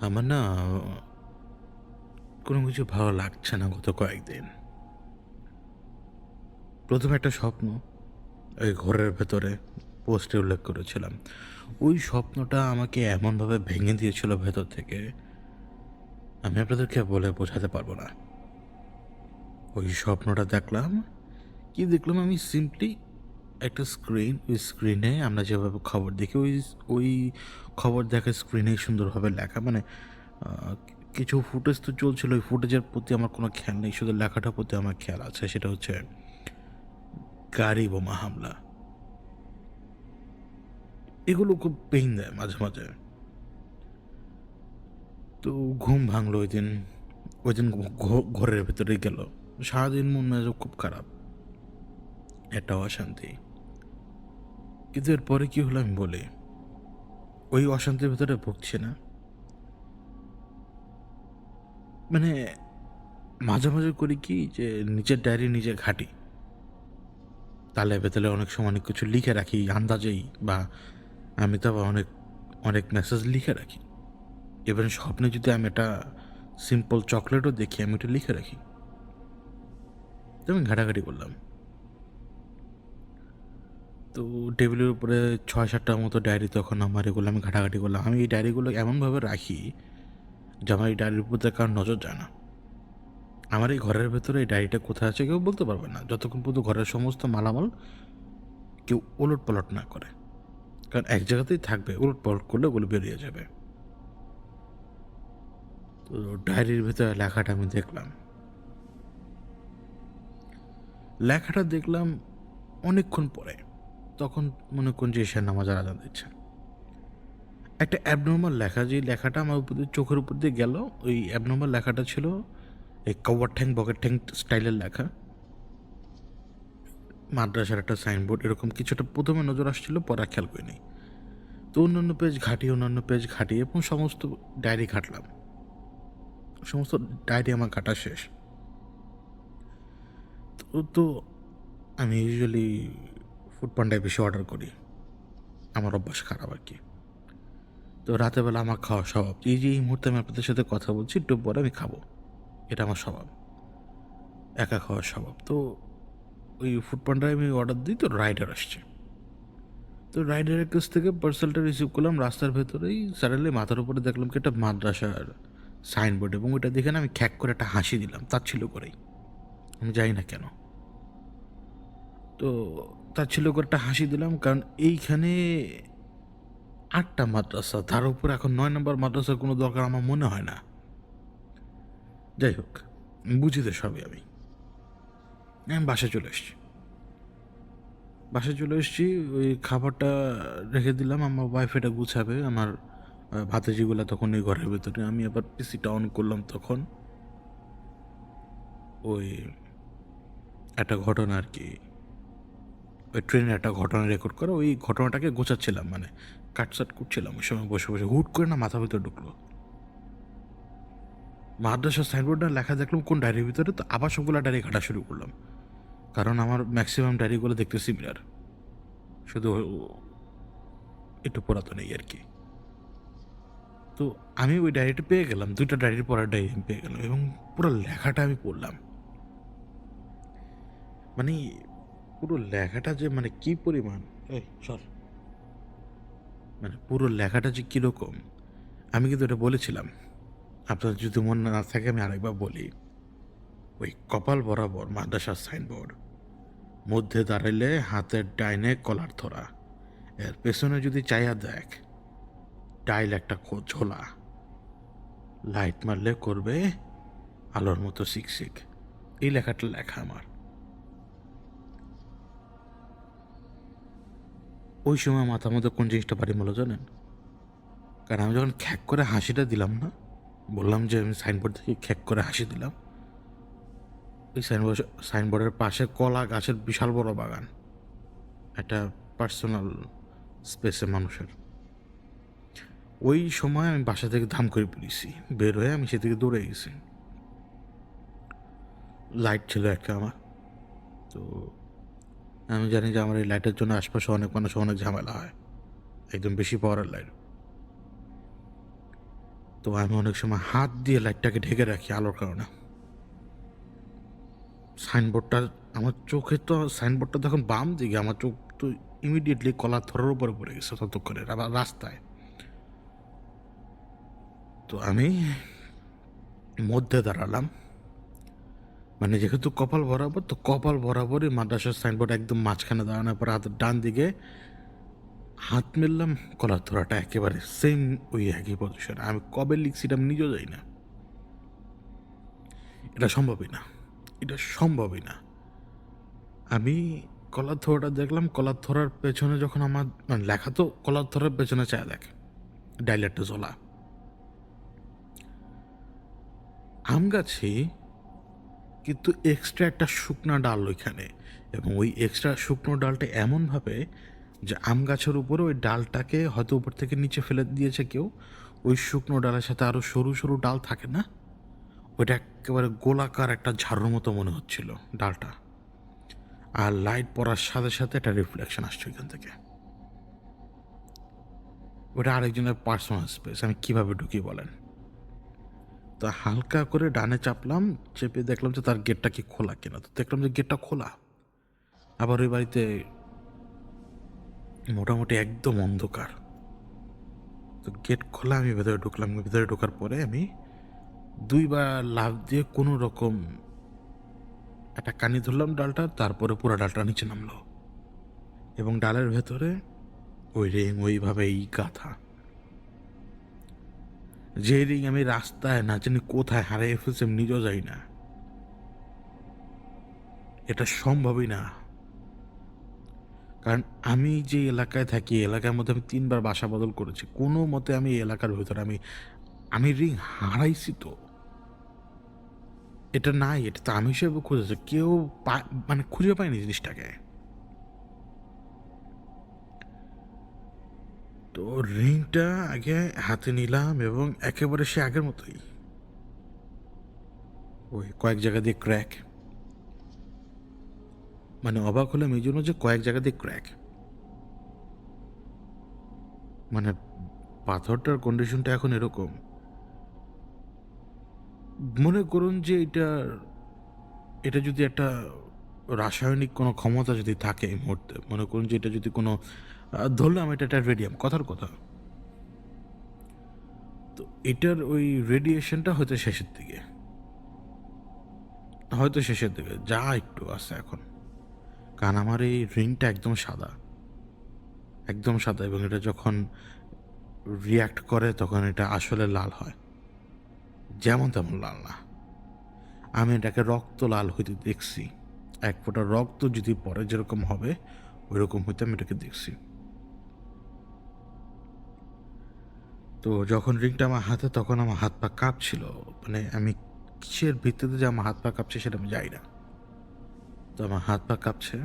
আমার না কোনো কিছু ভালো লাগছে না গত কয়েকদিন। ১ম একটা স্বপ্ন এই ঘরের ভেতরে পোস্টে উল্লেখ করেছিলাম। ওই স্বপ্নটা আমাকে এমনভাবে ভেঙে দিয়েছিল ভেতর থেকে, আমি আপনাদেরকে বলে বোঝাতে পারবো না। ওই স্বপ্নটা দেখলাম, কি দেখলাম আমি সিম্পলি একটা স্ক্রিন, ওই স্ক্রিনে আমরা যেভাবে খবর দেখি ওই খবর দেখার স্ক্রিনেই সুন্দরভাবে লেখা মানে আ কিছু ফুটেজ তো চলছিল, ওই ফুটেজের প্রতি আমার কোনো খেয়াল নেই। শুধু লেখাটার প্রতি আমার খেয়াল আছে। সেটা হচ্ছে গাড়ি বোমা হামলা। এগুলো খুব পেইন দেয় মাঝে, মাঝে। তো ঘুম ভাঙলো ঐদিন। ওইদিন ঘরের ভেতরেই গেল। সারাদিন মন মেজাজ খুব খারাপ। একটা অশান্তি। কিন্তু এরপরে কি হলো আমি বলি। ওই অশান্তির ভেতরে ভুগছি না। মানে মাঝে, মাঝে করি কি যে নিজের ডায়েরি নিজে ঘাঁটি। তালে বেতালে অনেক সময় অনেক কিছু লিখে রাখি আন্দাজেই, বা আমি তো আবার অনেক, অনেক মেসেজ লিখে রাখি। ইভেন স্বপ্নে যদি আমি একটা সিম্পল চকলেটও দেখি, আমি ওটা লিখে রাখি। তো আমি ঘাটাঘাটি করলাম। তো টেবিলের উপরে ৬-৭টার মতো ডায়েরি তখন আমার, এগুলো আমি ঘাটাঘাটি করলাম। আমি এই ডায়েরিগুলো এমনভাবে রাখি যে আমার এই ডায়েরির উপর কারোর নজর যায় না। আমার এই ঘরের ভেতরে এই ডায়েরিটা কোথায় আছে কেউ বলতে পারবে না, যতক্ষণ পর্যন্ত ঘরের সমস্ত মালামাল কেউ ওলটপালট না করে। কারণ এক জায়গাতেই থাকবে, ওলটপালট করলে ওগুলো বেরিয়ে যাবে। তো ডায়েরির ভেতরে লেখাটা আমি দেখলাম। লেখাটা দেখলাম অনেকক্ষণ পরে। তখন মনে করুন যে ঈশার নামাজ আজান দিচ্ছে। একটা অ্যাবনর্মাল লেখা, যে লেখাটা আমার উপর দিয়ে চোখের উপর দিয়ে গেল, ওই অ্যাবনর্মাল লেখাটা ছিল এই কাওয়ার ঠ্যাং বকের ঠ্যাং স্টাইলের লেখা। মাদ্রাসার একটা সাইনবোর্ড এরকম কিছুটা প্রথমে নজর আসছিল, পরে আর খেয়াল করিনি। তো অন্যান্য পেজ ঘাটিয়ে এবং সমস্ত ডায়েরি ঘাটলাম। সমস্ত ডায়েরি আমার ঘাটা শেষ। তো আমি ইউজুয়ালি ফুড পান্ডায় বেশি অর্ডার করি। আমার অভ্যাস খারাপ আর কি। তো রাতের বেলা আমার খাওয়া স্বভাব। এই যে এই মুহূর্তে আমি আপনাদের সাথে কথা বলছি, একটু পরে আমি খাবো। এটা আমার স্বভাব। একা খাওয়ার স্বভাব। তো ওই ফুড পান্ডায় আমি অর্ডার দিই, তো রাইডার আসছে। তো রাইডারের কাছ থেকে পার্সেলটা রিসিভ করলাম রাস্তার ভেতরেই। সাডেনলি মাথার উপরে দেখলাম কি একটা মাদ্রাসার সাইনবোর্ড, এবং ওইটা দেখে না আমি খ্যাক করে একটা হাসি দিলাম তাচ্ছিল্য করেই। আমি জানি না কেন। তো তাচ্ছিল্য করে একটা হাসি দিলাম, কারণ এইখানে ৮টা মাদ্রাসা, তার উপর এখন ৯ নম্বর মাদ্রাসার কোনো দরকার আমার মনে হয় না। যাই হোক, বুঝি তো সবই আমি। আমি বাসায় চলে এসেছি। বাসায় চলে এসেছি, ওই খাবারটা রেখে দিলাম। আমার ওয়াইফ এটা গুছাবে। আমার ভাতিজিগুলা তখন এই ঘরের ভেতরে। আমি আবার পিসিটা অন করলাম তখন। ওই একটা ঘটনা আর কি, ওই ট্রেনের একটা ঘটনা রেকর্ড করা, ওই ঘটনাটাকে গোছাচ্ছিলাম, মানে কাটসাট করছিলাম ওই সময় বসে বসে। হুট করে না মাথার ভিতরে ঢুকলো মাদ্রাসার সাইনবোর্ডটা লেখা, দেখলাম কোন ডায়েরির ভিতরে। তো আবার সবগুলো ডায়েরি ঘাটা শুরু করলাম, কারণ আমার ম্যাক্সিমাম ডায়েরিগুলো দেখতে সিমিলার, শুধু একটু পুরাতন এই আর কি। তো আমি ওই ডায়েরিটা পেয়ে গেলাম, ২টা ডায়েরির পরের ডায়েরি আমি পেয়ে গেলাম, এবং পুরো লেখাটা আমি পড়লাম। মানে পুরো লেখাটা যে মানে কি পরিমাণ, এই সর, মানে পুরো লেখাটা যে কীরকম, আমি কিন্তু এটা বলেছিলাম। আপনার যদি মনে না থাকে আমি আরেকবার বলি। ওই কপাল বরাবর মাদ্রাসার সাইনবোর্ড, মধ্যে দাঁড়াইলে হাতের ডাইনে কলার ধরা, এর পেছনে যদি চাইয়া দেখ, টাইল একটা ঝোলা, লাইট মারলে করবে আলোর মতো শিকশিক। এই লেখাটা লেখা আমার। ওই সময় মাথার মধ্যে কোন জিনিসটা বাড়ি মতো জানেন? কারণ আমি যখন খ্যাক করে হাসিটা দিলাম না, বললাম যে আমি সাইনবোর্ড থেকে খ্যাক করে হাসি দিলাম, ওই সাইনবোর্ডের পাশে কলা গাছের বিশাল বড় বাগান, একটা পার্সোনাল স্পেসে মানুষের। ওই সময় আমি বাসা থেকে ধাম করে পড়েছি, বের হয়ে আমি সেদিকে দৌড়ে গেছি। লাইট ছিল একটা আমার। তো আমি জানি যে আমার এই লাইটের জন্য আশপাশে অনেক মানুষ অনেক ঝামেলা হয়, একদম বেশি পাওয়ারের লাইট। তো আমি অনেক সময় হাত দিয়ে লাইটটাকে ঢেকে রাখি আলোর কারণে। সাইনবোর্ডটা আমার চোখে তো সাইনবোর্ডটা তখন বাম দিকে, আমার চোখ তো ইমিডিয়েটলি কলার থরের উপরে পড়ে গেছে ততক্ষণে আবার রাস্তায়। তো আমি মধ্যে দাঁড়ালাম, মানে যেহেতু কপাল বরাবর, তো কপাল বরাবরই মাদ্রাসার সাইনবোর্ড একদম মাঝখানে দাঁড়ানোর পর হাতের ডান দিকে হাত মেললাম, কলার ধরাটা একেবারে সেম ওই একই পজিশন। আমি কবে লিখছি এটা আমি নিজেও যাই না। এটা সম্ভবই না, এটা সম্ভবই না। আমি কলার ধরাটা দেখলাম, কলার ধরার পেছনে যখন আমার মানে লেখা তো কলার ধরার পেছনে চায় দেখ ডাইলেটটা জ্বলা আম গাছে, কিন্তু এক্সট্রা একটা শুকনা ডাল ওইখানে, এবং ওই এক্সট্রা শুকনো ডালটা এমনভাবে যে আম গাছের উপরে ওই ডালটাকে হয়তো উপর থেকে নিচে ফেলে দিয়েছে কেউ। ওই শুকনো ডালের সাথে আরও সরু সরু ডাল থাকে না, ওইটা একেবারে গোলাকার একটা ঝাড়ুর মতো মনে হচ্ছিল ডালটা। আর লাইট পড়ার সাথে সাথে একটা রিফ্লেকশন আসছে ওইখান থেকে। ওটা আরেকজনের পার্সোনাল স্পেস, আমি কীভাবে ঢুকি বলেন? তো হালকা করে ডানে চাপলাম, চেপে দেখলাম যে তার গেটটা কি খোলা কিনা। তো দেখলাম যে গেটটা খোলা। আবার ওই বাড়িতে মোটামুটি একদম অন্ধকার। তো গেট খোলা, আমি ভেতরে ঢুকলাম। ভেতরে ঢোকার পরে আমি দুইবার লাফ দিয়ে কোনো রকম একটা কানি ধরলাম ডালটা, তারপরে পুরো ডালটা নিচে নামলো এবং ডালের ভেতরে ওই রিং ওইভাবেই গাঁথা। যে রিং আমি রাস্তায় না জানি কোথায় হারিয়ে ফেলছি আমি নিজেও যাই না। এটা সম্ভবই না, কারণ আমি যে এলাকায় থাকি এলাকার মধ্যে আমি 3বার বাসা বদল করেছি। কোনো মতে আমি এই এলাকার ভিতরে আমি আমি রিং হারাইছি। তো এটা নাই, এটা তো আমি হিসেবে খুঁজেছি, কেউ মানে খুঁজে পায়নি জিনিসটাকে। তো রিংটা আগে হাতে নিলাম এবং একেবারে সে আগের মতোই, ওই কয়েক জায়গা দিয়ে ক্র্যাক। মানে অবাক হলাম এই জন্য যে কয়েক জায়গা দিয়ে ক্র্যাক, মানে পাথরটার কন্ডিশনটা এখন এরকম, মনে করুন যে এটা যদি একটা রাসায়নিক কোনো ক্ষমতা যদি থাকে এই মুহূর্তে, মনে করুন যে এটা যদি কোনো ধরলাম এটা একটা রেডিয়াম, কথার কথা, তো এটার ওই রেডিয়েশনটা হয়তো শেষের দিকে, হয়তো শেষের দিকে যা একটু আছে এখন। কারণ আমার এই রিংটা একদম সাদা, একদম সাদা, এবং এটা যখন রিয়াক্ট করে তখন এটা আসলে লাল হয়, যেমন তেমন লাল না। আমি এটাকে রক্ত লাল হইতে দেখছি, এক ফোঁটা রক্ত যদি পরে যেরকম হবে ওই রকম হইতে আমি এটাকে দেখছি। তো যখন রিংটা আমার হাতে, তখন আমার হাত পা কাঁপছিল, মানে আমি কিসের ভিত্তিতে যে আমার হাত পা কাঁপছে সেটা আমি যাই না। তো আমার হাত পা কাঁপছে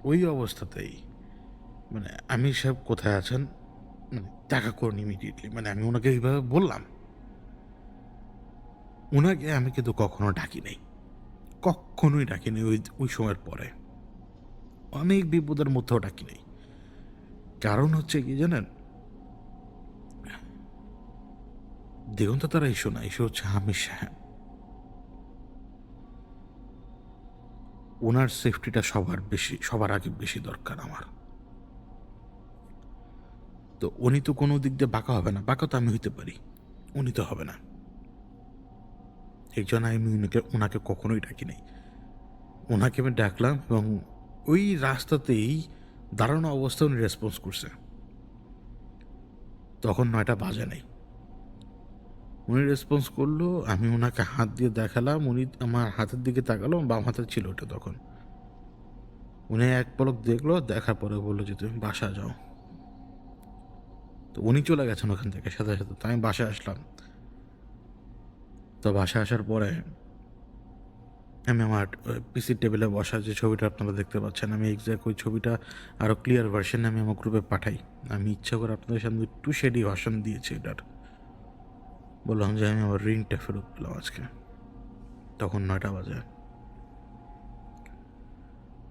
ওই অবস্থাতেই, মানে আমি সাহেব কোথায় আছেন, মানে দেখা করুন ইমিডিয়েটলি। মানে আমি ওনাকে এইভাবে বললাম, ওনাকে আমি কিন্তু কখনো ডাকি নাই, কখনোই ডাকি নাই। ওই ওই সময়ের পরে অনেক বিপদের মধ্যেও ডাকি নাই। কারণ হচ্ছে কি জানেন, দিগন্ত তারা ইস্যু না, ইস্যু হচ্ছে হামিদ সাহেব। ওনার সেফটিটা সবার আগে বেশি দরকার আমার। তো উনি তো কোনো দিক দিয়ে বাঁকা হবে না, বাঁকা তো আমি হইতে পারি, উনি তো হবে না। এই জন্য আমি ওনাকে কখনোই ডাকি নাই। ওনাকে আমি ডাকলাম এবং ওই রাস্তাতেই দাঁড়ানো অবস্থায় উনি রেসপন্স করছে। তখন 9টা বাজে নাই, উনি রেসপন্স করলো। আমি ওনাকে হাত দিয়ে দেখালাম, উনি আমার হাতের দিকে তাকালো, বাম হাতে ছিল ওটা তখন। উনি এক পলক দেখলো, দেখার পরে বললো যে তুমি বাসা যাও। তো উনি চলে গেছেন ওখান থেকে সাথে সাথে। তো আমি বাসায় আসলাম। তো বাসায় আসার পরে আমি আমার পিসির টেবিলে বসা যে ছবিটা আপনারা দেখতে পাচ্ছেন, আমি এক্স্যাক্ট ওই ছবিটা আরও ক্লিয়ার ভার্সনে আমি আমার গ্রুপে পাঠাই। আমি ইচ্ছা করে আপনাদের সামনে একটু শেডি ভার্সন দিয়েছি এটার। বললাম যে আমি আমার রিংটা ফেরত পেলাম আজকে, তখন 9টা বাজে।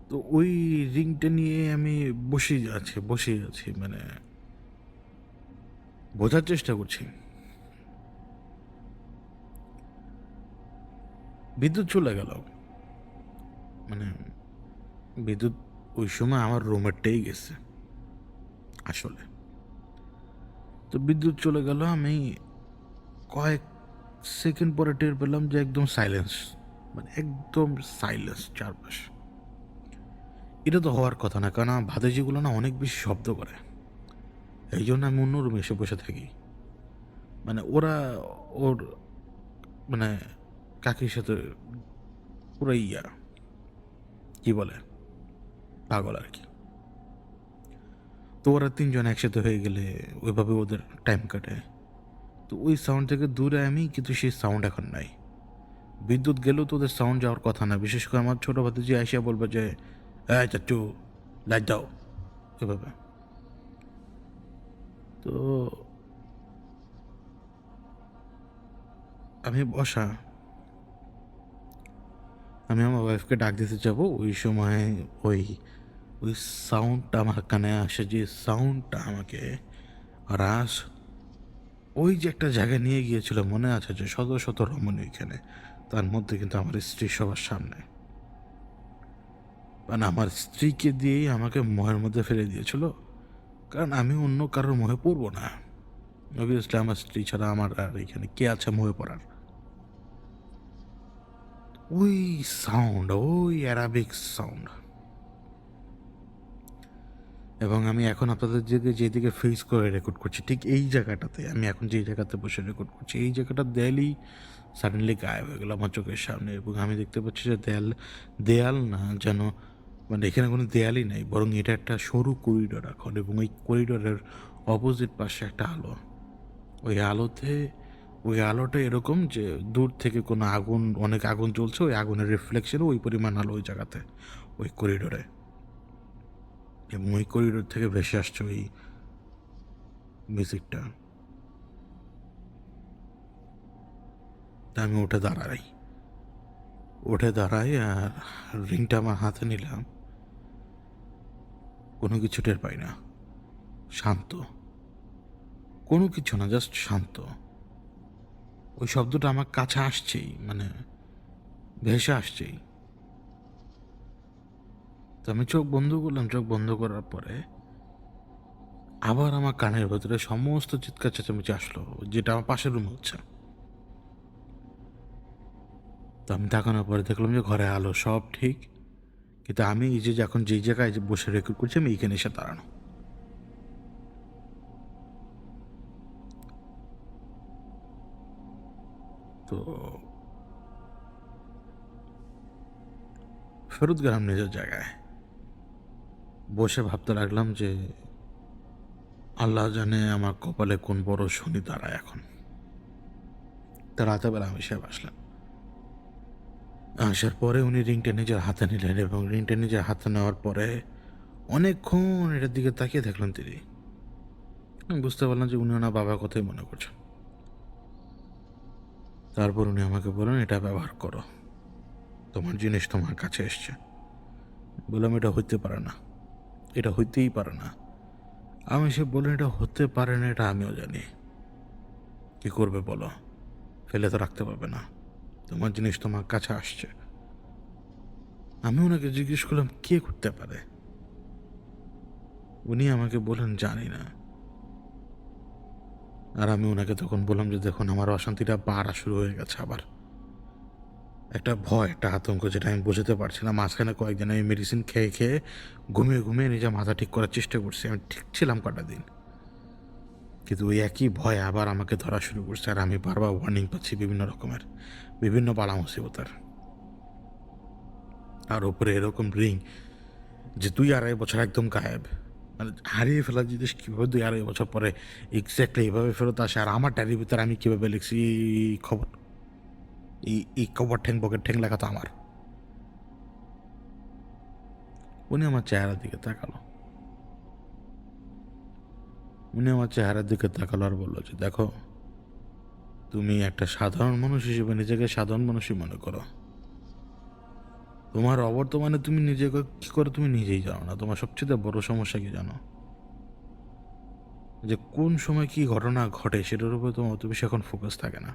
তো ওই রিংটা নিয়ে আমি বসেই আছি, মানে বোঝার চেষ্টা করছি বিদ্যুৎ চলে গেল। মানে বিদ্যুৎ ওই সময় আমার রুমেরটাই গেছে আসলে। তো বিদ্যুৎ চলে গেল, আমি কয়েক সেকেন্ড পরে টের পেলাম যে একদম সাইলেন্স, মানে একদম সাইলেন্স চারপাশ। এটা তো হওয়ার কথা না, কারণ আমার ভাতিজিগুলো না অনেক বেশি শব্দ করে, এই জন্য আমি অন্য রুমে এসে বসে থাকি। মানে ওরা ওর মানে কাকির সাথে পুরো কি বলে পাগল আর কি। তো ওরা তিনজন একসাথে হয়ে গেলে ওইভাবে ওদের টাইম কাটে। তো ওই সাউন্ড থেকে দূরে আমি, কিন্তু সেই সাউন্ড এখন নাই। বিদ্যুৎ গেলেও তো ওদের সাউন্ড যাওয়ার কথা না, বিশেষ করে আমার ছোটো ভাতিজি আইসা বলবে যে হ্যাঁ চাচু লাইট দাও, এভাবে। তো আমি বসা, আমি আমার ওয়াইফকে ডাক দিতে যাব, ওই সময় ওই ওই সাউন্ডটা আমার কানে আসে, যে সাউন্ডটা আমাকে রাস ওই যে একটা জায়গায় নিয়ে গিয়েছিল, মনে আছে যে শত শত রমণী ওইখানে, তার মধ্যে কিন্তু আমার স্ত্রী সবার সামনে, মানে আমার স্ত্রীকে দিয়েই আমাকে মোহের মধ্যে ফেলে দিয়েছিল। কারণ আমি অন্য কারোর মোহে পড়বো না, অবভিয়াসলি আমার স্ত্রী ছাড়া আমার আর এখানে কে আছে মোহে পড়ার। ওই সাউন্ড, ওই অ্যারাবিক সাউন্ড, এবং আমি এখন আপনাদের যেদিকে ফেস করে রেকর্ড করছি ঠিক এই জায়গাটাতে, আমি এখন যে জায়গাতে বসে রেকর্ড করছি এই জায়গাটা দেয়ালই সাডেনলি গায়েব হয়ে গেল আমার চোখের সামনে, এবং আমি দেখতে পাচ্ছি যে দেয়াল না যেন, মানে এখানে কোনো দেয়ালই নেই, বরং এটা একটা সরু করিডোর এখন, এবং ওই করিডোরের অপোজিট পাশে একটা আলো। ওই আলোটা এরকম যে দূর থেকে কোনো আগুন, অনেক আগুন জ্বলছে, ওই আগুনের রিফ্লেকশনে ওই পরিমাণ আলো ওই জায়গাতে, ওই করিডোরে, এবং ওই করিডোর থেকে ভেসে আসছে ওই মিউজিকটা। তা আমি উঠে দাঁড়াই আর রিংটা আমার হাতে নিলাম, কোনো কিছু টের পাই না, শান্ত, কোনো কিছু না, জাস্ট শান্ত। ওই শব্দটা আমার কাছে আসছেই, মানে ভেসে আসছেই। তো আমি চোখ বন্ধ করলাম, চোখ বন্ধ করার পরে আবার আমার কানের ভেতরে সমস্ত চিৎকার চেঁচামেচি আসলো, যেটা আমার পাশের রুমে হচ্ছে। তো আমি তাকানোর পরে দেখলাম যে ঘরে আলো সব ঠিক, কিন্তু আমি এই যে এখন যেই জায়গায় বসে রেকর্ড করছি আমি এইখানে এসে দাঁড়ানো। তো ফেরত গেলাম নিজের জায়গায়, বসে ভাবতে লাগলাম যে আল্লাহ জানে আমার কপালে কোন বড় শনি দাঁড়ায় এখন। তা রাতের বেলা আমি সে আসলাম, আসার পরে উনি রিংটা নিজের হাতে নিলেন, এবং রিংটা নিজের হাতে নেওয়ার পরে অনেকক্ষণ এটার দিকে তাকিয়ে দেখলেন তিনি। আমি বুঝতে পারলাম যে উনি ওনার বাবার কথাই মনে করছেন। তারপর উনি আমাকে বলেন এটা ব্যবহার করো, তোমার জিনিস তোমার কাছে এসছে। বললাম এটা হইতে পারে না, এটা হইতেই পারে না। আমি সে বললেন এটা হতে পারে না, এটা আমিও জানি, কি করবে বলো, ফেলে তো রাখতে পারবে না, তোমার জিনিস তোমার কাছে আসছে। আমি ওনাকে জিজ্ঞেস করলাম কে করতে পারে, উনি আমাকে বলেন জানি না। আর আমি ওনাকে তখন বললাম যে দেখুন আমার অশান্তিটা বাড়া শুরু হয়ে গেছে আবার, একটা ভয়, একটা আতঙ্ক, যেটা আমি বোঝাতে পারছি না। মাঝখানে কয়েকদিন আমি মেডিসিন খেয়ে খেয়ে ঘুমিয়ে নিজের মাথা ঠিক করার চেষ্টা করছি, আমি ঠিক ছিলাম কটা দিন, কিন্তু ওই একই ভয় আবার আমাকে ধরা শুরু করছে, আর আমি বারবার ওয়ার্নিং পাচ্ছি বিভিন্ন রকমের, বিভিন্ন বালা মুসিবতার। আর ওপরে এরকম রিং যে 2-2.5 বছর একদম গায়েব, মানে হারিয়ে ফেলা জিনিস কীভাবে 2-2.5 বছর পরে এক্স্যাক্টলি এইভাবে ফেরত আসে, আর আমার ডায়েরির ভিতরে আমি কীভাবে লিখছি এই খবর, এই কবর ঠ্যাং বকের ঠ্যাং লেখা তো আমার। উনি আমার চেহারার দিকে তাকালো, আর বললো যে দেখো তুমি একটা সাধারণ মানুষ হিসেবে নিজেকে সাধারণ মানুষই মনে করো, তোমার অবর্তমানে তুমি নিজেকে কী করে তুমি নিজেই জানো না। তোমার সবচেয়ে বড় সমস্যা কি জানো, যে কোন সময় কি ঘটনা ঘটে সেটার উপরে তোমার অত বেশি এখন ফোকাস থাকে না,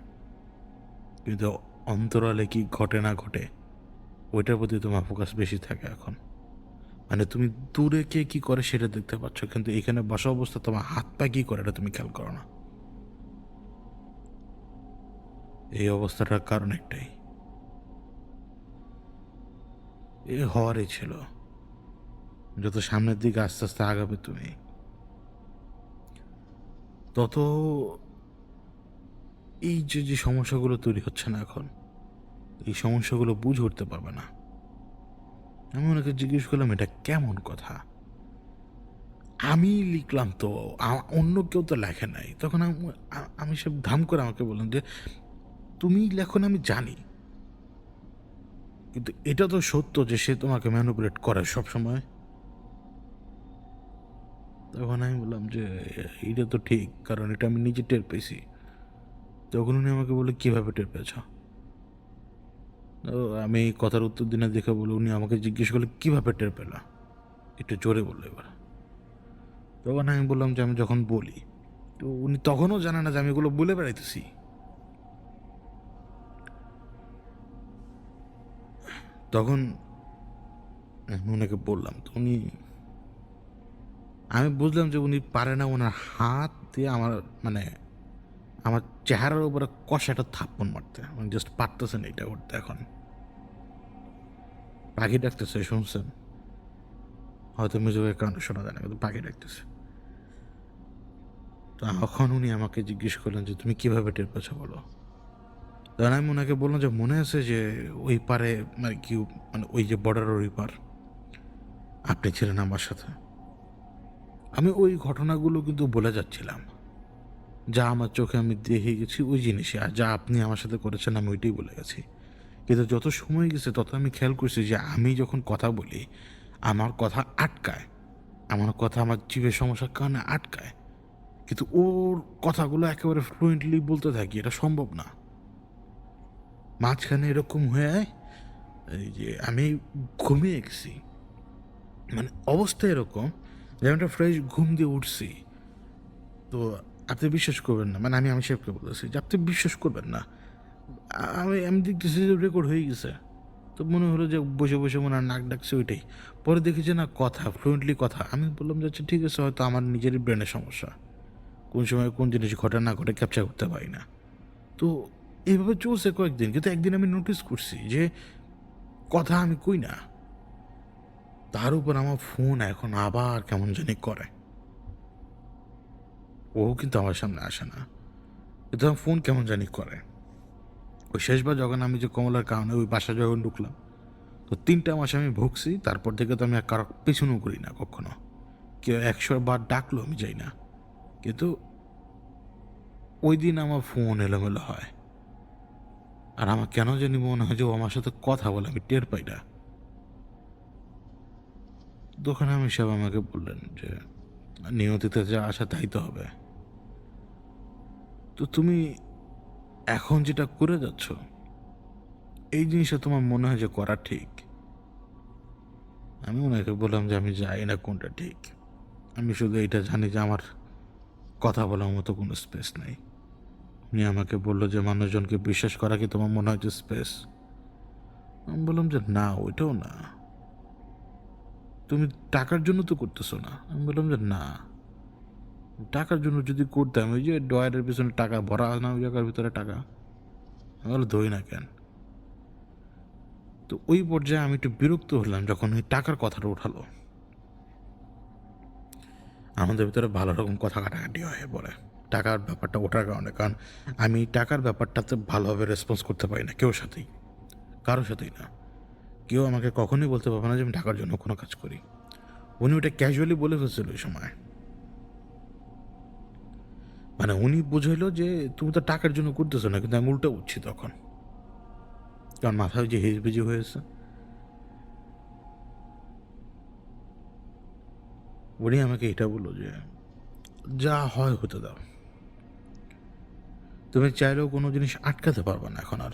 কিন্তু অন্তরালে কি ঘটে না ঘটে ওইটার প্রতি তোমার ফোকাস বেশি থাকে এখন। মানে তুমি দূরে কে কি করে সেটা দেখতে পাচ্ছ, কিন্তু এখানে বসা অবস্থা তোমার হাত পা কি করে এটা তুমি খেয়াল করো না। এই অবস্থাটার কারণ একটাই, এ হওয়ারই ছিল। যত সামনের দিকে আস্তে আস্তে আগাবে তুমি, তত এই যে যে সমস্যাগুলো তৈরি হচ্ছে না এখন, এই সমস্যাগুলো বুঝে উঠতে পারবে না। আমি ওনাকে জিজ্ঞেস করলাম এটা কেমন কথা, আমি লিখলাম তো, অন্য কেউ তো লেখে নাই। তখন আমি সব ধাম করে আমাকে বললাম যে তুমি লেখো না আমি জানি, কিন্তু এটা তো সত্য যে সে তোমাকে ম্যানিপুলেট করে সবসময়। তখন আমি বললাম যে এটা তো ঠিক, কারণ এটা আমি নিজে টের পেয়েছি। তখন উনি আমাকে বলে কীভাবে টের পেয়েছ? তো আমি কথার উত্তর দিনে দেখে বলে উনি আমাকে জিজ্ঞেস করলে কীভাবে টের পেলা, একটু জোরে বললো এবার। তখন আমি বললাম যে আমি যখন বলি, তো উনি তখনও জানে না যে আমি এগুলো বলে বেড়াইতেছি। তখন আমি ওনাকে বললাম, তো উনি, আমি বুঝলাম যে উনি পারে না ওনার হাত দিয়ে আমার মানে আমার চেহারার উপরে কষাটা থাপ্পড় মারতে, উনি জাস্ট পারতেছেন এটা করতে। এখন পাখি ডাকতেছে, শুনছেন? হয়তো মিউজিকের কারণে শোনা যায় না, কিন্তু পাখি ডাকতেছে। তো এখন উনি আমাকে জিজ্ঞেস করলেন যে তুমি কীভাবে টের পেয়েছো বলো। তখন আমি ওনাকে বললাম যে মনে আছে যে ওই পারে মানে কি, মানে ওই যে বর্ডারের ওই পার আপনি ছিলেন আমার সাথে। আমি ওই ঘটনাগুলো কিন্তু বলে যাচ্ছিলাম, যা আমার চোখে আমি দেখে গেছি ওই জিনিসই, আর যা আপনি আমার সাথে করেছেন আমি ওইটাই বলে গেছি। কিন্তু যত সময় গেছে তত আমি খেয়াল করছি যে আমি যখন কথা বলি আমার কথা আটকায়, আমার কথা আমার জীবের সমস্যার কারণে আটকায়, কিন্তু ওর কথাগুলো একেবারে ফ্লুয়েন্টলি বলতে থাকি, এটা সম্ভব না। মাঝখানে এরকম হয়ে এই যে আমি ঘুমিয়ে গেছি, মানে অবস্থা এরকম যে আমি একটা ফ্রেশ ঘুম দিয়ে উঠছি। তো আপনি বিশ্বাস করবেন না, মানে আমি সাহেবকে বলেছি যে আপনি বিশ্বাস করবেন না, আমি দেখতেছি যে রেকর্ড হয়ে গেছে। তো মনে হলো যে বসে বসে মনে হয় নাক ডাকছে ওইটাই। পরে দেখি যে না, কথা ফ্লুয়েন্টলি কথা। আমি বললাম যে আচ্ছা ঠিক আছে, হয়তো আমার নিজেরই ব্রেনের সমস্যা, কোন সময় কোন জিনিস ঘটে না ঘটে ক্যাপচার করতে পারি না। তো এইভাবে চলছে কয়েকদিন, কিন্তু একদিন আমি নোটিস করছি যে কথা আমি কই না, তার উপর আমার ফোন এখন আবার কেমন জানি করে। ও কিন্তু আমার সামনে আসে না, কিন্তু আমার ফোন কেমন জানি করে। ওই শেষবার যখন আমি যে কমলার কারণে ওই বাসা যখন ঢুকলাম, তো 3টা মাস আমি ভুগছি। তারপর থেকে তো আমি আর কারো পেছনেও করি না কখনো। কেউ 100 বার ডাকলো আমি যাই না, কিন্তু ওই দিন আমার ফোন এলোমেলো হয়। আর আমার কেন জানি মনে হয় যে ও আমার সাথে কথা বলে, আমি টের পাই না। দোকানে আমি সব আমাকে বললেন যে নিয়তিতে যা আসা তাই তো হবে। তো তুমি এখন যেটা করে যাচ্ছ এই জিনিসটা তোমার মনে হয় যে করা ঠিক? আমি ওনাকে বললাম যে আমি জানি না কোনটা ঠিক, আমি শুধু এটা জানি যে আমার কথা বলার মতো কোনো স্পেস নাই। উনি আমাকে বললো যে মানুষজনকে বিশ্বাস করা কি তোমার মনে হয় যে স্পেস? আমি বললাম যে না, ওইটাও না। তুমি টাকার জন্য তো করতেছো না। আমি বললাম যে না, টাকার জন্য যদি করতাম, ওই যে ডয়ারের পিছনে টাকা ভরা না, ওই জায়গার ভিতরে টাকা, আমি বলো ধরি না কেন। তো ওই পর্যায়ে আমি একটু বিরক্ত হলাম যখন ওই টাকার কথাটা উঠালো। আমাদের ভিতরে ভালো রকম কথা কাটাকাটি হয়ে পড়ে টাকার ব্যাপারটা ওঠার কারণে, কারণ আমি টাকার ব্যাপারটাতে ভালোভাবে রেসপন্স করতে পারি না কেউ সাথেই, কারোর সাথেই না। কেউ আমাকে কখনোই বলতে পারবে না যে আমি টাকার জন্য কোনো কাজ করি। উনি ওটা ক্যাজুয়ালি বলে ফেলছিল ওই সময়, মানে উনি বুঝাইলো যে তুমি তো টাকার জন্য করতেছো না, কিন্তু আমি উল্টো উঠছি তখন, কারণ মাথায় যে হিজবিজি হয়েছে। উনি আমাকে এটা বললো যে যা হয় হতে দাও, তুমি চাইলেও কোনো জিনিস আটকাতে পারবে না এখন আর।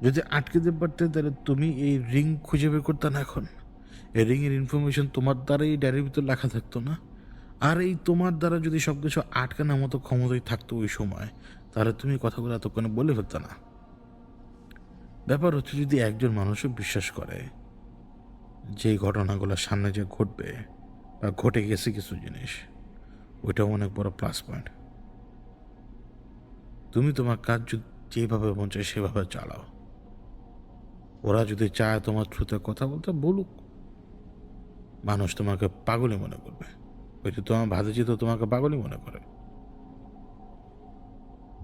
যদি আটকাতে পারতে তাহলে তুমি এই রিং খুঁজে বের করতে না এখন। এই রিংয়ের ইনফরমেশন তোমার দ্বারাই ডায়েরির ভিতর লেখা থাকতো না। আর এই তোমার দ্বারা যদি সব কিছু আটকানোর মতো ক্ষমতাই থাকতো ওই সময়, তাহলে তুমি কথাগুলো এতক্ষণে বলে ফেলতে না। ব্যাপার হচ্ছে যদি একজন মানুষও বিশ্বাস করে যে এই ঘটনাগুলো সামনে যে ঘটবে বা ঘটে গেছে কিছু জিনিস, ওইটাও অনেক বড় প্লাস পয়েন্ট। তুমি তোমার কাজ যদি যেভাবে মন চায় সেভাবে চালাও। ওরা যদি চায় তোমার থ্রুতে কথা বলতে, বলুক। মানুষ তোমাকে পাগলই মনে করবে। ওই তো তোমার ভাতিজি তো তোমাকে পাগলই মনে করে।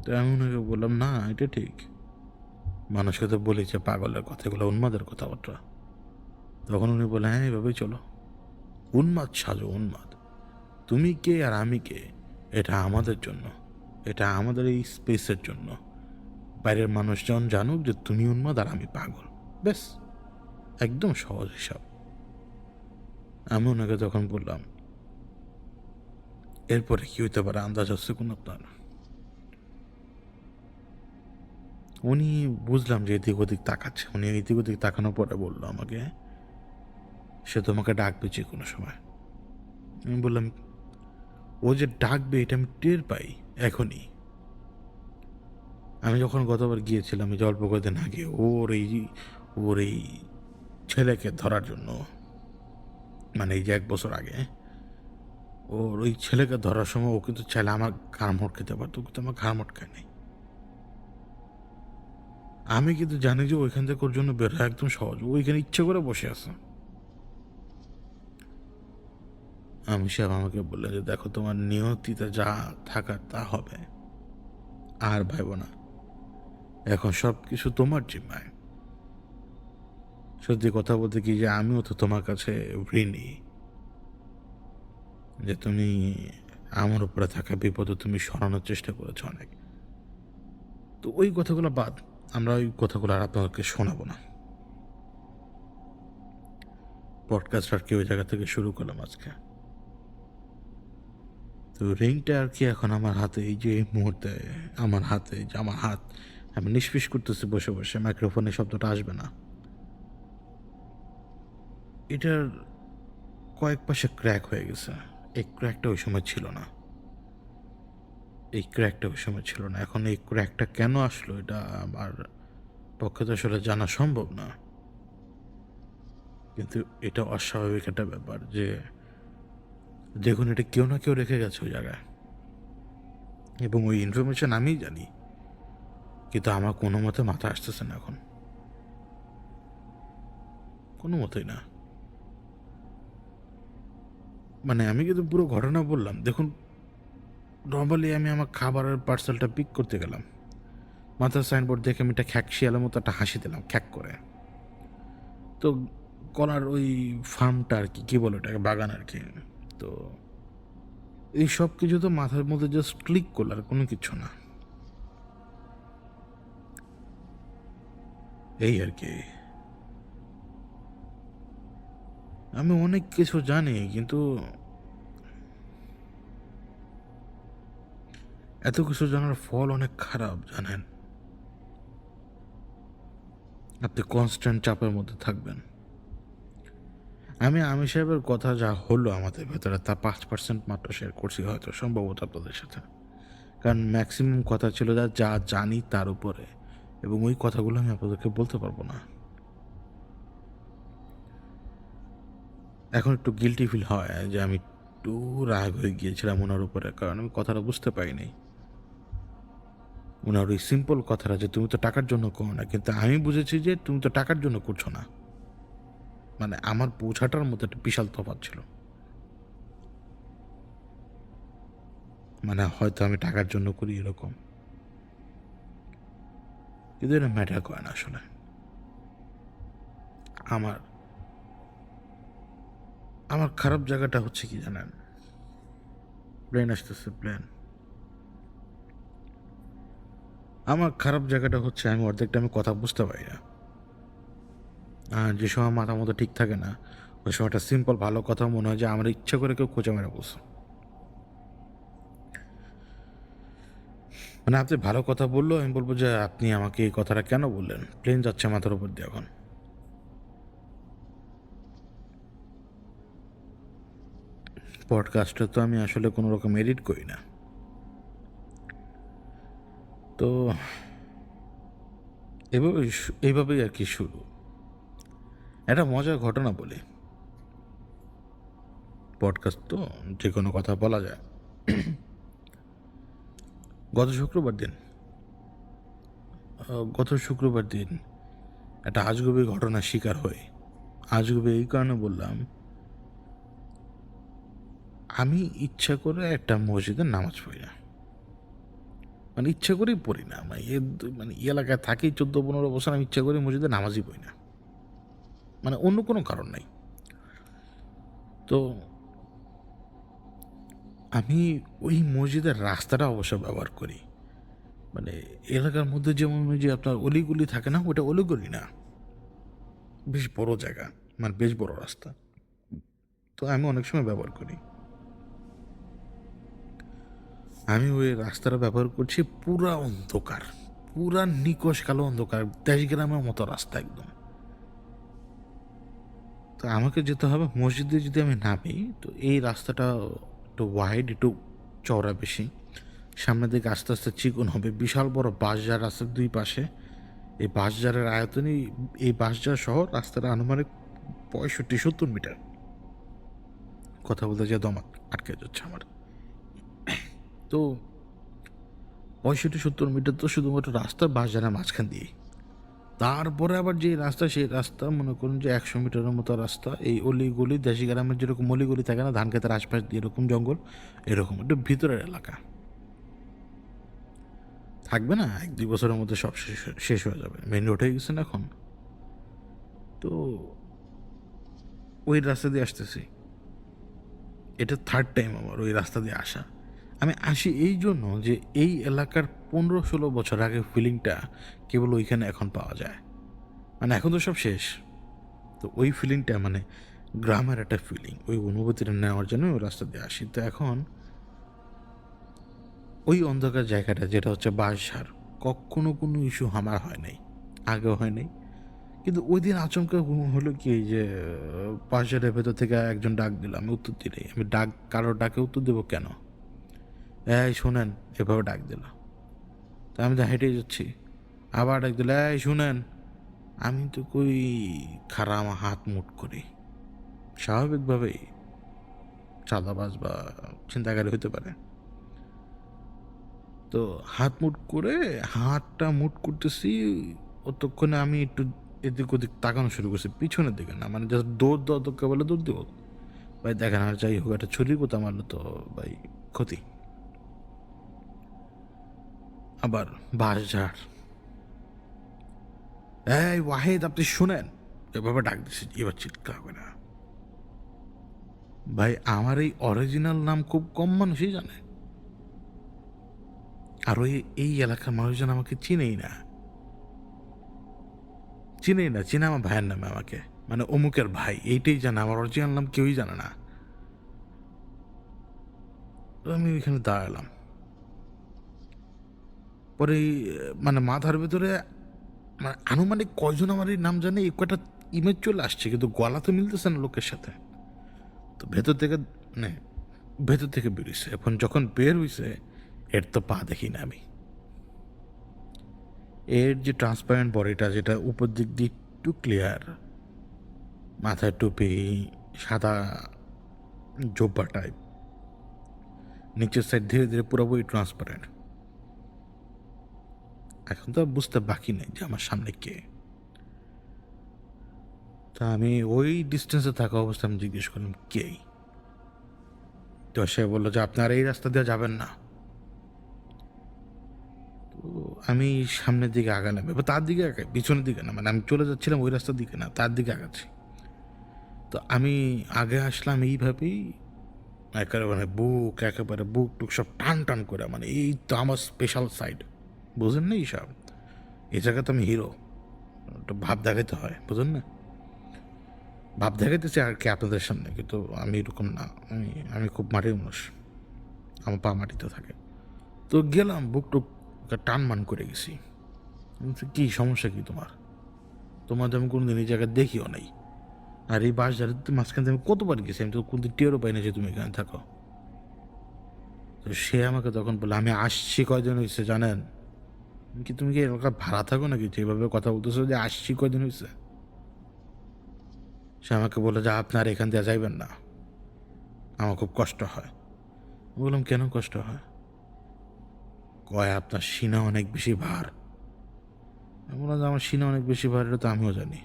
তো আমি ওনাকে বললাম, না এটা ঠিক। মানুষকে তো বলি যে পাগলের কথা, এগুলো উন্মাদের কথাবার্তা। তখন উনি বলে, হ্যাঁ এভাবেই চলো। উন্মাদ সাজো, উন্মাদ। তুমি কে আর আমি কে, এটা আমাদের জন্য, এটা আমাদের এই স্পেসের জন্য। বাইরের মানুষজন জানুক যে তুমি উন্মাদ আর আমি পাগল, ব্যাস। একদম সহজ হিসাব। আমি ওনাকে তখন বললাম, এরপরে কি হইতে পারে আন্দাজ হচ্ছে কোন আপনার? উনি বুঝলাম যে এদিক ওদিক তাকাচ্ছে। উনি এদিক ওদিক তাকানোর পরে বললো আমাকে, সে তোমাকে ডাকবে যে কোনো সময়। আমি বললাম, ও যে ডাকবে এটা আমি টের পাই এখনই। আমি যখন গতবার গিয়েছিলাম, এই যে অল্প কয়েকদিন আগে, ওর এই ছেলেকে ধরার জন্য, মানে এই যে 1 বছর আগে, ওর ওই ছেলেকে ধরার সময় ও কিন্তু চাইলে আমার ঘাড় মটকাতে পারতো, কিন্তু আমার ঘাড় মটকায় নাই। আমি কিন্তু জানি যে ওইখান থেকে ওর জন্য বের হয় একদম সহজ। ওইখানে ইচ্ছে করে বসে আছে। আমি সাহেব আমাকে বললেন যে, দেখো তোমার নিয়তিতে যা থাকার তা হবে, আর ভাইব না। এখন সব কিছু তোমার জিম্মায়। সত্যি কথা বলতে কি, যে আমিও তো তোমার কাছে ঋণী, যে তুমি আমার উপরে থাকা বিপদে তুমি সরানোর চেষ্টা করেছো অনেক। তো ওই কথাগুলো বাদ, আমরা ওই কথাগুলো আর আপনাদেরকে শোনাবো না। পডকাস্ট আর কি ওই জায়গা থেকে শুরু করলাম আজকে। তো রিংটা আর কি এখন আমার হাতে, এই যে এই মুহূর্তে আমার হাতে, যে আমার হাত আমি নিষ্পিস করতেছি বসে বসে, মাইক্রোফোনে শব্দটা আসবে না। এটার কয়েক পাশে ক্র্যাক হয়ে গেছে। এই ক্র্যাকটা ওই সময় ছিল না। এখন এই ক্র্যাকটা কেন আসলো এটা আমার পক্ষে তো আসলে জানা সম্ভব না। কিন্তু এটা অস্বাভাবিক একটা ব্যাপার যে দেখুন, এটা কেউ না কেউ রেখে গেছে ওই জায়গায়, এবং ওই ইনফরমেশন আমিই জানি, কিন্তু আমার কোনো মতে মাথা আসতেছে না এখন, কোনো মতেই না। মানে আমি কিন্তু পুরো ঘটনা বললাম। দেখুন, নর্মালি আমি আমার খাবারের পার্সেলটা পিক করতে গেলাম, মাথার সাইনবোর্ড দেখে আমি একটা খ্যাক শিয়ালের মতো একটা হাসি দিলাম, খ্যাক করে। তো কলার ওই ফার্মটা আর কি, কী বলো এটাকে, বাগান আর কি। তো এই সব কিছু তো মাথার মধ্যে জাস্ট ক্লিক করলো, আর কোনো কিছু না, এই আর কি। আমি অনেক কিছু জানি, কিন্তু এত কিছু জানার ফল অনেক খারাপ, জানেন। আপনি কনস্ট্যান্ট চাপের মধ্যে থাকবেন। আমি আমির সাহেবের কথা যা হলো আমাদের ভেতরে, তা 5% মাত্র শেয়ার করছি হয়তো, সম্ভবত আপনাদের সাথে। কারণ ম্যাক্সিমাম কথা ছিল যা যা জানি তার উপরে, এবং ওই কথাগুলো আমি আপনাদেরকে বলতে পারবো না। এখন একটু গিল্টি ফিল হয় যে আমি একটু রাগ হয়ে গিয়েছিলাম ওনার উপরে, কারণ আমি কথাটা বুঝতে পারিনি। ওনার ওই সিম্পল কথাটা যে তুমি তো টাকার জন্য করো না, কিন্তু আমি বুঝেছি যে তুমি তো টাকার জন্য করছো না। মানে আমার বোঝাটার মধ্যে একটা বিশাল তফাৎ ছিল। মানে হয়তো আমি টাকার জন্য করি এরকম, কিন্তু এটা ম্যাটার করে না আসলে। আমার আমার খারাপ জায়গাটা হচ্ছে কি জানেন, প্লেন আসতেছে, প্লেন। আমার খারাপ জায়গাটা হচ্ছে আমি অর্ধেকটা আমি কথা বুঝতে পারি না। আর যে সময় মাথা মতো ঠিক থাকে না, ওই সময়টা সিম্পল ভালো কথা মনে হয় যে আমার ইচ্ছা করে কেউ খোঁজে মেরে বলছে। মানে আপনি ভালো কথা বললো, আমি বলবো যে আপনি আমাকে এই কথাটা কেন বললেন, প্লেন যাচ্ছে মাথার উপর দিয়ে এখন। পডকাস্টটা তো আমি আসলে কোনো রকম এডিট করি না। তো এইভাবেই আর কি শুরু। একটা মজার ঘটনা বলি। পডকাস্ট তো যে কোনো কথা বলা যায়। গত শুক্রবার দিন গত শুক্রবার দিন একটা আজগুবি ঘটনার শিকার হই। আজগুবি এই কারণে বললাম, আমি ইচ্ছা করে একটা মসজিদে নামাজ পড়ি না। মানে ইচ্ছা করেই পড়ি না। মানে এই এলাকায় থাকি 14-15 বছর, আমি ইচ্ছা করে মসজিদে নামাজই পড়ি না। মানে অন্য কোনো কারণ নাই। তো আমি ওই মসজিদের রাস্তাটা অবশ্য ব্যবহার করি। মানে এলাকার মধ্যে যেমন ওই যে আপনার অলিগলি থাকে না, ওটা অলিগলি না, বেশ বড় জায়গা, মানে বেশ বড় রাস্তা। তো আমি অনেক সময় ব্যবহার করি। আমি ওই রাস্তাটা ব্যবহার করছি, পুরা অন্ধকার, পুরা নিকশ কালো অন্ধকার, দেশগ্রামের মতো রাস্তা একদম। তো আমাকে যেতে হবে মসজিদে। যদি আমি নামি, তো এই রাস্তাটা একটু ওয়াইড, একটু চওড়া বেশি, সামনের দিকে আস্তে আস্তে চিকন হবে, বিশাল বড় বাঁশঝাড় আছে দুই পাশে। এই বাঁশঝাড়ের আয়তনই, এই বাঁশঝাড় শহর রাস্তাটা আনুমানিক 65-70 মিটার। কথা বলতে যা দম আটকে যাচ্ছে আমার। তো 65-70 মিটার তো শুধুমাত্র রাস্তার বাঁশঝাড়ের মাঝখান দিয়ে। তারপরে আবার যে রাস্তা, সেই রাস্তা মনে করুন যে 100 মিটারের মতো রাস্তা। এই অলি গলি, দেশি গ্রামের যেরকম অলি গলি থাকে না, ধান খেতের আশপাশ দিয়ে এরকম জঙ্গল, এরকম একটু ভিতরের এলাকা। থাকবে না 1-2 বছরের মধ্যে সব শেষ হয়ে যাবে, মেন রোড হয়ে গেছে না এখন। তো ওই রাস্তা দিয়ে আসতেছি, এটা থার্ড টাইম আমার ওই রাস্তা দিয়ে আসা। আমি আসি এই জন্য যে এই এলাকার 15-16 বছর আগে ফিলিংটা কেবল ওইখানে এখন পাওয়া যায়। মানে এখন তো সব শেষ। তো ওই ফিলিংটা, মানে গ্রামের একটা ফিলিং, ওই অনুভূতিটা নেওয়ার জন্য ওই রাস্তা দিয়ে আসি। তো এখন ওই অন্ধকার জায়গাটা, যেটা হচ্ছে বাঁশঝাড়, কখনো কোনো ইস্যু আমার হয় নাই, আগেও হয় নাই। কিন্তু ওই দিন আচমকা হলো কি যে বাঁশঝাড়ের ভেতর থেকে একজন ডাক দিল, আমি উত্তর দিই নাই। আমি কারোর ডাকে উত্তর দেবো কেন? এই শোনেন, এভাবে ডাক দিল। তা আমি তো হেঁটে যাচ্ছি, আবার ডাক দিল, এই শুনেন। আমি তো কই খারাপ, আমার হাত মুট করি। স্বাভাবিকভাবেই চাঁদাবাজ বা ছিনতাইকারী হতে পারে। তো হাত মুট করে, হাতটা মুট করতেছি, অতক্ষণে আমি একটু এদিক ওদিক তাকানো শুরু করছি, পিছনের দিকে না, মানে জাস্ট দৌড় দেওয়া দরকার বলে দৌড় দেবো। ভাই দেখেন, আর যাই হোক, একটা ছুরির কোথা মারলে তো ভাই ক্ষতি। আবার বাঁশঝাড়, এই ওয়াহিদ আপনি শুনেন, এভাবে ডাক দিচ্ছে, এবার চিৎকার হবে না। ভাই আমার এই অরিজিনাল নাম খুব কম মানুষই জানে। আর ওই এই এলাকার মানুষজন আমাকে চিনেই না, চিনে আমার ভাইয়ের নামে আমাকে, মানে অমুকের ভাই, এইটাই জানে, আমার অরিজিনাল নাম কেউই জানে না। তো আমি ওইখানে দাঁড়ালাম। পরে মানে মাথার ভিতরে, মানে আনুমানিক কয়জন আমার এই নাম জানে এই কয়টা ইমেজ চলে আসছে, কিন্তু গলা তো মিলতেছে না লোকের সাথে। তো ভেতর থেকে, মানে ভেতর থেকে বেরিয়েছে। এখন যখন বের হয়েছে, এর তো পা দেখি না আমি। এর যে ট্রান্সপারেন্ট বডিটা, যেটা উপর দিক দিয়ে একটু ক্লিয়ার, মাথায় টুপি, সাদা জোব্বা টাইপ, নিচের সাইড ধীরে ধীরে পুরোপুরি ট্রান্সপারেন্ট। এখন তো বুঝতে বাকি নেই যে আমার সামনে কে। তা আমি ওই ডিস্টেন্সে থাকা অবস্থায় আমি জিজ্ঞেস করলাম কে। তো সে বললো যে আপনার এই রাস্তা দিয়ে যাবেন না। তো আমি সামনের দিকে আগালাম, এবার তার দিকে আগাই, পিছনের দিকে না, মানে আমি চলে যাচ্ছিলাম ওই রাস্তার দিকে না, তার দিকে আগাচ্ছি। তো আমি আগে আসলাম এইভাবেই, একেবারে মানে একেবারে বুক টুক সব টান টান করে, মানে এই তো আমার স্পেশাল সাইড, বুঝেন না এইসব। এই জায়গাতে আমি হিরো, একটু ভাব দেখাতে হয়, বুঝেন না। ভাব দেখাইতেছি আর কি আপনাদের সামনে, কিন্তু আমি এরকম না। আমি খুব মাটির মানুষ, আমার পা মাটিতে থাকে। তো গেলাম, বুক টুক টান মান করে গেছি। কি সমস্যা কি তোমার? তোমাদের আমি কোনোদিন এই জায়গায় দেখিও নাই। আর এই বাস যারা মাঝখান থেকে আমি কতবার গেছি, আমি তো কোনদিন টেরও পাই না যে তুমি এখানে থাকো। তো সে আমাকে তখন বললো, আমি আসছি কয়দিন হয়েছে জানেন? তুমি কি এলাকা ভাড়া থাকো নাকি যেভাবে কথা বলতেছো যে আসছি কয়দিন হয়েছে? সে আমাকে বলে যে আপনার এখান দিয়ে যাইবেন না, আমার খুব কষ্ট হয়। বললাম কেন কষ্ট হয়? কয় আপনার সিনা অনেক বেশি ভার। আমি বললাম যে আমার সিনা অনেক বেশি ভার, এটা তো আমিও জানি।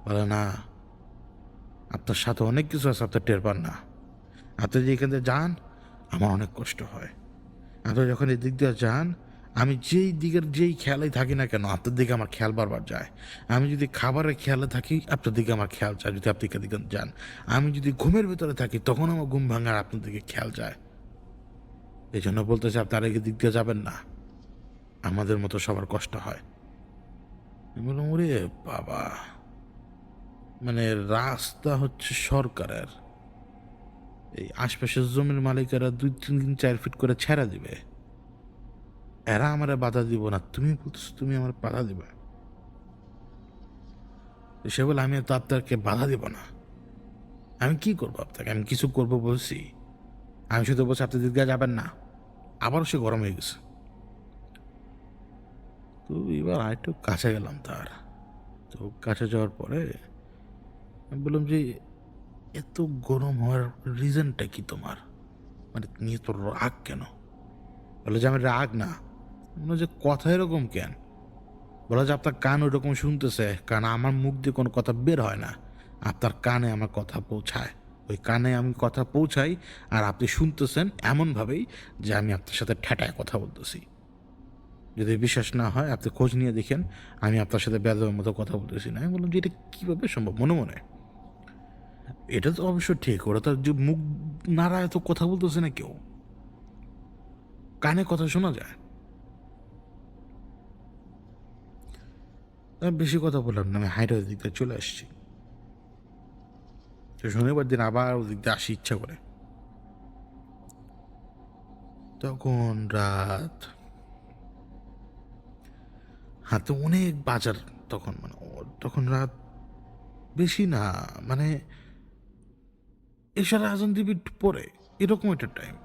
বলে না, আপনার সাথে অনেক কিছু আছে, আপনার টের পান না। আপনি যে এখান দিয়ে যান আমার অনেক কষ্ট হয়। আপনি যখন এদিক দিয়ে যান, আমি যেই দিকের যেই খেয়ালেই থাকি না কেন আপনার দিকে আমার খেয়াল বারবার যায়। আমি যদি খাবারের খেয়ালে থাকি আপনার দিকে আমার খেয়াল যায়, যদি আপনি এদিকে যান। আমি যদি ঘুমের ভিতরে থাকি তখন আমার ঘুম ভাঙার আপনার দিকে খেয়াল যায়। এই জন্য বলতেছে আপনারা এই দিক দিয়ে যাবেন না, আমাদের মতো সবার কষ্ট হয়। আমি বললাম ওরে বাবা, মানে রাস্তা হচ্ছে সরকারের, এই আশপাশের জমির মালিকেরা 2-3-4 ফিট করে ছেড়া দিবে, এরা আমারে বাধা দিব না, তুমি বলতেছো তুমি আমার বাধা দিবে? সে বলে আমি তো আপনাকে বাধা দিব না। আমি কি করবো আপনাকে? আমি কিছু করবো বলছি? আমি শুধু বলছি আপনি দিকে যাবেন না। আবারও সে গরম হয়ে গেছে। তো এবার আরেকটু কাছে গেলাম তার। তো কাছে যাওয়ার পরে আমি বললাম যে এত গরম হওয়ার রিজনটা কি তোমার? মানে নিয়ে তোর রাগ কেন? বলে যে আমি রাগ না। বললো যে কথা এরকম কেন? বলা যে আপনার কান ওইরকম শুনতেছে, কারণ আমার মুখ দিয়ে কোনো কথা বের হয় না, আপনার কানে আমার কথা পৌঁছায়। ওই কানে আমি কথা পৌঁছাই আর আপনি শুনতেছেন এমনভাবেই যে আমি আপনার সাথে ঠেটায় কথা বলতেছি। যদি বিশ্বাস না হয় আপনি খোঁজ নিয়ে দেখেন, আমি আপনার সাথে বেদবের মতো কথা বলতেছি না। আমি বললাম যে এটা কীভাবে সম্ভব মনে মনে? এটা তো অবশ্য ঠিক, ওরা তো যে মুখ নাড়ায় তো কথা বলতেছে না কেউ, কানে কথা শোনা যায়। আমি বেশি কথা বললাম না, আমি হাইটের দিক দিয়ে চলে আসছি। তো শনিবার দিন আবার ওদিক দিয়ে আসি ইচ্ছা করে। তখন রাত, হাতে অনেক বাজার। তখন মানে তখন রাত বেশি না, মানে এশার আজান দিবি একটু পরে, এরকম একটা টাইম।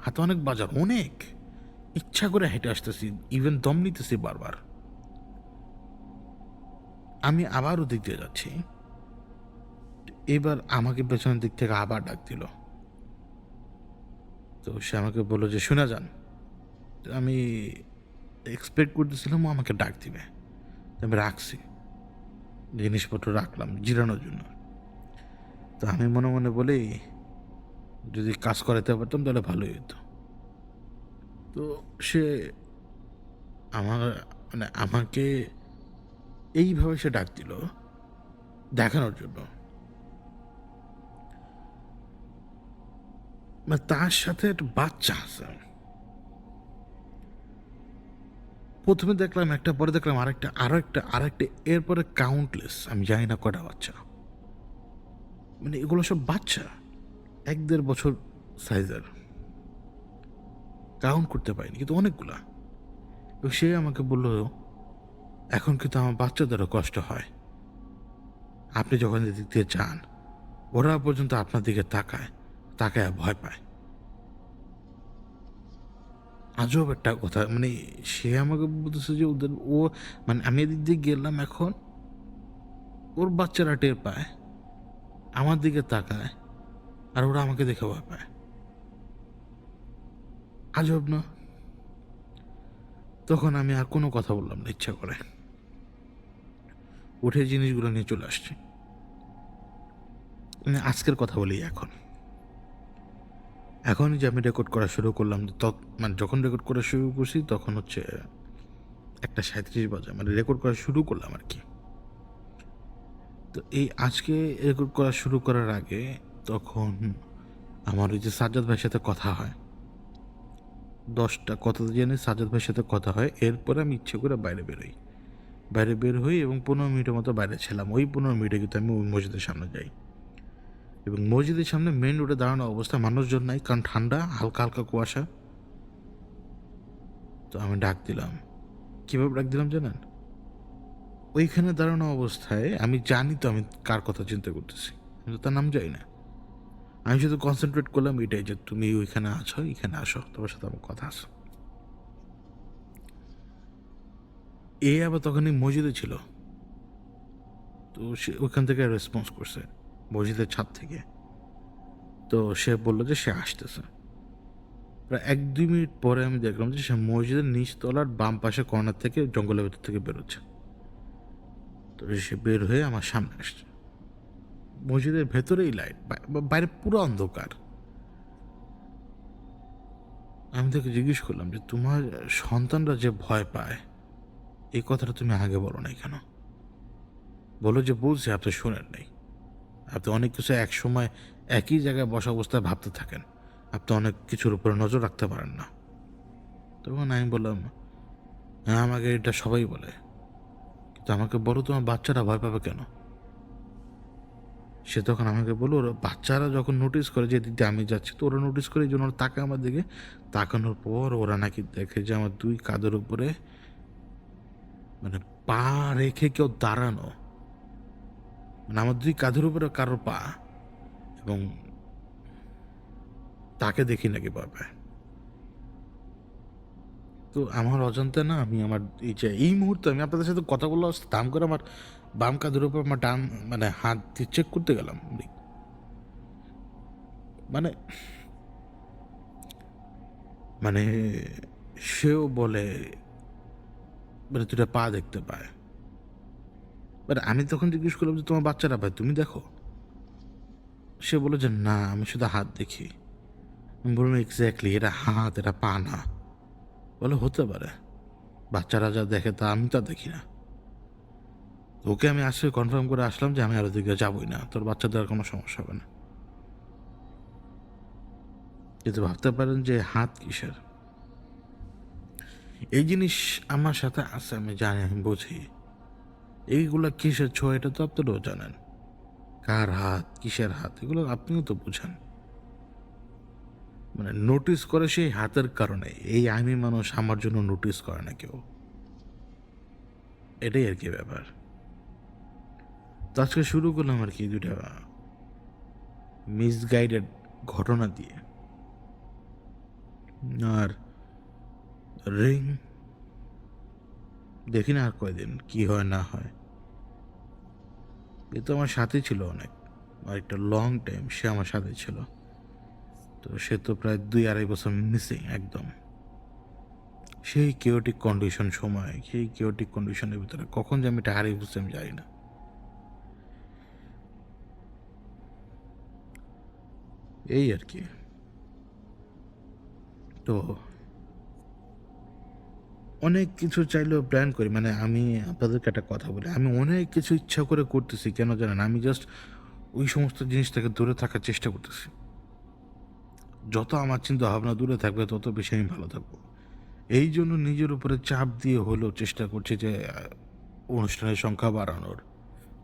হাতে অনেক বাজার, অনেক ইচ্ছা করে হেঁটে আসতেছি, ইভেন দম নিতেছি বারবার। আমি আবার ওদিক দিয়ে যাচ্ছি। এবার আমাকে পেছনের দিক থেকে আবার ডাক দিল। তো সে আমাকে বললো যে শুনে যান। আমি এক্সপেক্ট করতেছিলাম ও আমাকে ডাক দিবে, আমি রাখছি, জিনিসপত্র রাখলাম জিরানোর জন্য। তো আমি মনে মনে বলি যদি কাজ করাতে পারতাম তাহলে ভালোই হতো। তো সে আমার মানে আমাকে এইভাবে সে ডাক দিল দেখানোর জন্য, মানে তার সাথে একটা বাচ্চা আছে। প্রথমে দেখলাম একটা, পরে দেখলাম আরেকটা, আরেকটা, এরপরে কাউন্টলেস, আমি জানি না কটা বাচ্চা। মানে এগুলো সব বাচ্চা 1-1.5 বছর সাইজের, কাউন্ট করতে পারিনি কিন্তু অনেকগুলা। এবং সে আমাকে বলল এখন কিন্তু আমার বাচ্চাদেরও কষ্ট হয়, আপনি যখন এদিক দিয়ে যান ওরা পর্যন্ত আপনার দিকে তাকায়, তাকায় ভয় পায়। আজব একটা কথা, মানে সে আমাকে বলতেছে যে ওদের ও, মানে আমি এদিক দিয়ে গেলাম, এখন ওর বাচ্চারা টের পায়, আমার দিকে তাকায়, আর ওরা আমাকে দেখে ভয় পায়। আজব না? তখন আমি আর কোনো কথা বললাম না, ইচ্ছা করে উঠে জিনিসগুলো নিয়ে চলে আসছি। মানে আজকের কথা বলি, এখন যে আমি রেকর্ড করা শুরু করলাম, মানে যখন রেকর্ড করা শুরু করছি তখন হচ্ছে 1:37 বাজে, মানে রেকর্ড করা শুরু করলাম আর কি। তো এই আজকে রেকর্ড করা শুরু করার আগে তখন আমার ওই যে সাজ্জাদ ভাইয়ের সাথে কথা হয়, 10টা কত জানি সাজ্জাদ ভাইয়ের সাথে কথা হয়। এরপরে আমি ইচ্ছে করে বাইরে বেরোই, বাইরে বের হই এবং 15 মিনিটের মতো বাইরে ছিলাম। ওই 15 মিনিটে কিন্তু আমি ওই মসজিদের সামনে যাই, এবং মসজিদের সামনে মেন রোডে দাঁড়ানো অবস্থা, মানুষজন নাই, কারণ ঠান্ডা, হালকা হালকা কুয়াশা। তো আমি ডাক দিলাম, কীভাবে ডাক দিলাম জানেন? ওইখানে দাঁড়ানো অবস্থায় আমি জানি তো আমি কার কথা চিন্তা করতেছি, কিন্তু তার নাম জানি না। আমি শুধু কনসেন্ট্রেট করলাম এটাই যে তুমি ওইখানে আছো, এখানে আসো, তোমার সাথে আমার কথা আছে। এ আবার তখনই মসজিদে ছিল। তো সে ওখান থেকে রেসপন্স করছে মসজিদের ছাদ থেকে। তো সে বলল যে সে আসতেছে। প্রায় ১-২ মিনিট পরে আমি দেখলাম যে সে মসজিদের নিচতলার বাম পাশে কর্নার থেকে জঙ্গলের ভেতর থেকে বেরোচ্ছে। তো সে বের হয়ে আমার সামনে আসছে। মসজিদের ভেতরেই লাইট, বাইরে পুরো অন্ধকার। আমি তাকে জিজ্ঞেস করলাম যে, "তোমার সন্তানরা যে ভয় পায়, এই কথাটা তুমি আগে বলো নাই কেন?" বলল যে, "বলছি, আপনি শোনেন নাই। আপনি অনেক কিছু একসময় একই জায়গায় বসা অবস্থায় ভাবতে থাকেন। আপনি অনেক কিছুর উপরে নজর রাখতে পারেন না।" তখন আমি বললাম, "হ্যাঁ, আমাকে এটা সবাই বলে। কিন্তু আমাকে বলো, তোমার বাচ্চারা ভয় পাবে কেন?" সে তখন আমাকে বলল, "ওরা বাচ্চারা যখন নোটিস করে যে এদিক দিয়ে আমি যাচ্ছি, তো ওরা নোটিস করে, এইজন্য ওরা তাকায় আমার দিকে। তাকানোর পর ওরা নাকি দেখে যে আমার ২ কাঁধের উপরে মানে পা রেখে কেউ দাঁড়ানো। মানে আমার ২ কাঁধের উপরে কারো পা, এবং তাকে দেখি নাকি ভয় পায়।" তো আমার অজান্তে না আমি আমার এই মুহূর্তে আমি আপনাদের সাথে কথা বলা অবস্থায় দাম করে আমার বাম কাঁধের উপর আমার ডান মানে হাত দিয়ে চেক করতে গেলাম। মানে মানে সেও বলে, মানে ২ টা পা দেখতে পায়। বাট আমি তখন জিজ্ঞেস করলাম যে, "তোমার বাচ্চারা ভাই তুমি দেখো?" সে বলল যে, "না, আমি শুধু হাত দেখি।" আমি বললাম, "এক্স্যাক্টলি, এটা হাত, এটা পা না।" বলে, "হতে পারে। বাচ্চারা যা দেখে তা আমি তা দেখি না।" ওকে আমি আসলে কনফার্ম করে আসলাম যে আমি আর ওদিকে যাবোই না। তোর বাচ্চাদের আর কোনো সমস্যা হবে না। কিন্তু ভাবতে পারেন যে হাত কিসের? এই জিনিস আমার সাথে আছে, আমি জানি, আমি বুঝি। এইগুলা কিসের ছোঁয়া এটা তো আপনারাও জানেন। কার হাত, কিসের হাত, এগুলো আপনিও তো বুঝেন। মানে নোটিস করে সেই হাতের কারণে। এই আমি মানুষ, আমার জন্য নোটিস করে না কেউ। এটাই আরকি ব্যাপার। তো আজকে শুরু করলাম আরকি ২ টা মিসগাইডেড ঘটনা দিয়ে। আর রিং দেখি না আর কয়দিন কি হয় না হয়। এ তো আমার সাথেই ছিল অনেক। আর একটা লং টাইম সে আমার সাথে ছিল। তো সে তো প্রায় ২-২.৫ বছর মিসিং একদম। সেই chaotic কন্ডিশন সময়, সেই chaotic কন্ডিশনের ভিতরে কখন যে আমি এটা হারিয়ে ফেলছি আমি জানি না। এই আরকি। তো অনেক কিছু চাইলেও প্ল্যান করি। মানে আমি আপনাদেরকে একটা কথা বলি। আমি অনেক কিছু ইচ্ছা করে করতেছি। কেন জানেন? আমি জাস্ট ওই সমস্ত জিনিস থেকে দূরে থাকার চেষ্টা করতেছি। যত আমার চিন্তাভাবনা দূরে থাকবে তত বেশি আমি ভালো থাকবো। এইজন্য নিজের উপরে চাপ দিয়ে হলেও চেষ্টা করছি যে অনুষ্ঠানের সংখ্যা বাড়ানোর,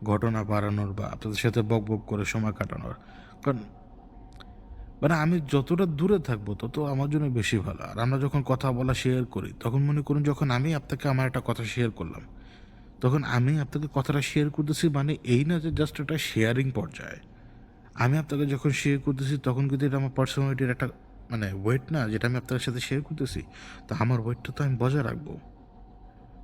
ঘটনা বাড়ানোর, বা আপনাদের সাথে বকবক করে সময় কাটানোর। কারণ মানে আমি যতটা দূরে থাকবো তত আমার জন্য বেশি ভালো। আর আমরা যখন কথা বলা শেয়ার করি, তখন মনে করুন যখন আমি আপনাকে আমার একটা কথা শেয়ার করলাম, তখন আমি আপনাকে কথাটা শেয়ার করতেছি, মানে এই না যে জাস্ট এটা শেয়ারিং পর্যায়ে। আমি আপনাকে যখন শেয়ার করতেছি তখন কিন্তু এটা আমার পার্সোনালিটির একটা মানে ওয়েট না, যেটা আমি আপনার সাথে শেয়ার করতেছি। তো আমার ওয়েটটা তো আমি বজায় রাখবো।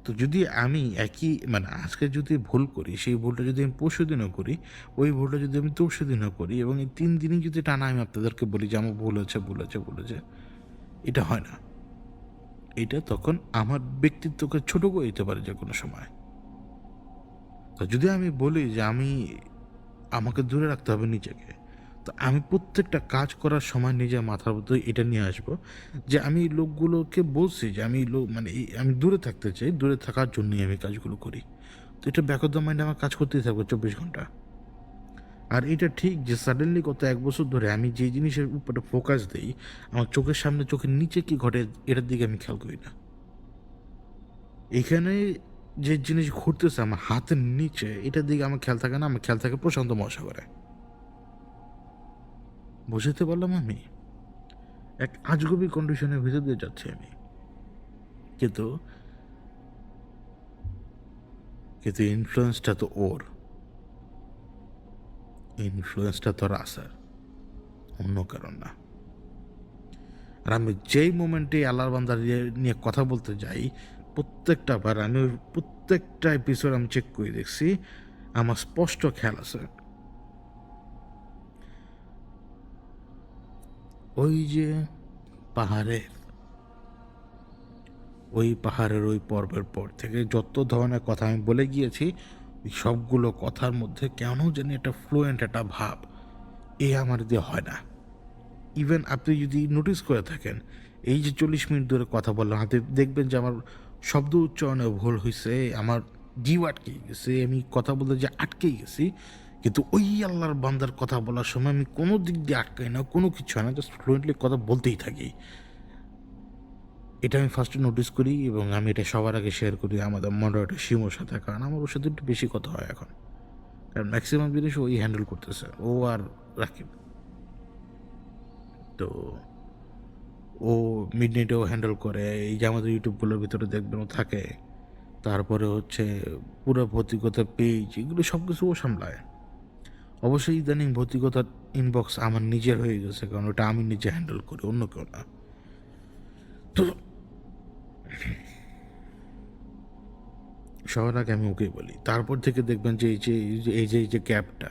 তো যদি আমি একই মানে আজকে যদি ভুল করি, সেই ভুলটা যদি আমি পরশুদিনও করি, ওই ভুলটা যদি আমি তরশুদিনও করি, এবং এই ৩ দিনই যদি টানা আমি আপনাদেরকে বলি যে আমার ভুল হয়েছে, ভুল হয়েছে, ভুল হয়েছে, এটা হয় না। এটা তখন আমার ব্যক্তিত্বকে ছোট করে দিতে পারে যেকোনো সময়। তো যদি আমি বলি যে আমাকে দূরে রাখতে হবে নিজেকে, তো আমি প্রত্যেকটা কাজ করার সময় নিজের মাথার মধ্যে এটা নিয়ে আসবো যে আমি এই লোকগুলোকে বলছি যে আমি মানে আমি দূরে থাকতে চাই, দূরে থাকার জন্যই আমি কাজগুলো করি। তো এটা ব্যাক অফ দ্য মাইন্ড আমার কাজ করতেই থাকবে ২৪ ঘন্টা। আর এটা ঠিক যে সাডেনলি গত ১ বছর ধরে আমি যে জিনিসের উপরে ফোকাস দেই, আমার চোখের সামনে, চোখের নিচে কি ঘটে এটার দিকে আমি খেয়াল করি না। এখানে যে জিনিস ঘটতেছে আমার হাতের নিচে, এটার দিকে আমার খেয়াল থাকে না, আমার খেয়াল থাকে প্রশান্ত মহাসাগরে। বুঝাতে পারলাম আমি? এক আজগুবি কন্ডিশনের ভিতর দিয়ে যাচ্ছি আমি। কিন্তু কিন্তু ইনফ্লুয়েন্সটা তো ওর। ইনফ্লুয়েন্সটা তো রাসের, অন্য কারণ না। আর আমি যেই মোমেন্টে আল্লাহর বান্দার নিয়ে কথা বলতে যাই, প্রত্যেকটা বার আমি ওই প্রত্যেকটা এপিসোড আমি চেক করে দেখছি, আমার স্পষ্ট খেয়াল আছে ওই যে পাহাড়ের ওই পর্বের পর থেকে যত ধরনের কথা আমি বলে গিয়েছি, ওই সবগুলো কথার মধ্যে কেন জানি একটা ফ্লুয়েন্ট একটা ভাব আমার দিয়ে হয় না। ইভেন আপনি যদি নোটিস করে থাকেন, এই যে 40 মিনিট ধরে কথা বললাম, আপনি দেখবেন যে আমার শব্দ উচ্চারণে ভুল হয়েছে, আমার জিভ আটকে গেছে, আমি কথা বলতে যে আটকেই গেছি, কিন্তু ওই আল্লাহর বান্দার কথা বলার সময় আমি কোনো দিক দিয়ে আটকাই না, কোনো কিছু হয় না, জাস্ট ফ্লুয়েন্টলি কথা বলতেই থাকি। এটা আমি ফার্স্টে নোটিস করি এবং আমি এটা সবার আগে শেয়ার করি আমাদের মডারেটর শিমুর সাথে, কারণ আমার ওর সাথে একটু বেশি কথা হয় এখন, কারণ ম্যাক্সিমাম জিনিস ওই হ্যান্ডেল করতেছে, ও আর রাকিব। তো ও মিডনাইটেও হ্যান্ডেল করে, এই যে আমাদের ইউটিউবগুলোর ভিতরে দেখবেন ও থাকে, তারপরে হচ্ছে পুরো ভৌতিকতার পেজ, এগুলো সব কিছু ও সামলায়। অবশ্যই ইদানিং ভৌতিকতার ইনবক্স আমার নিজের হয়ে গেছে, কারণ ওটা আমি নিজে হ্যান্ডেল করি, অন্য কেউ না। তো সবার আগে আমি ওকেই বলি, তারপর থেকে দেখবেন যে এই যে গ্যাপটা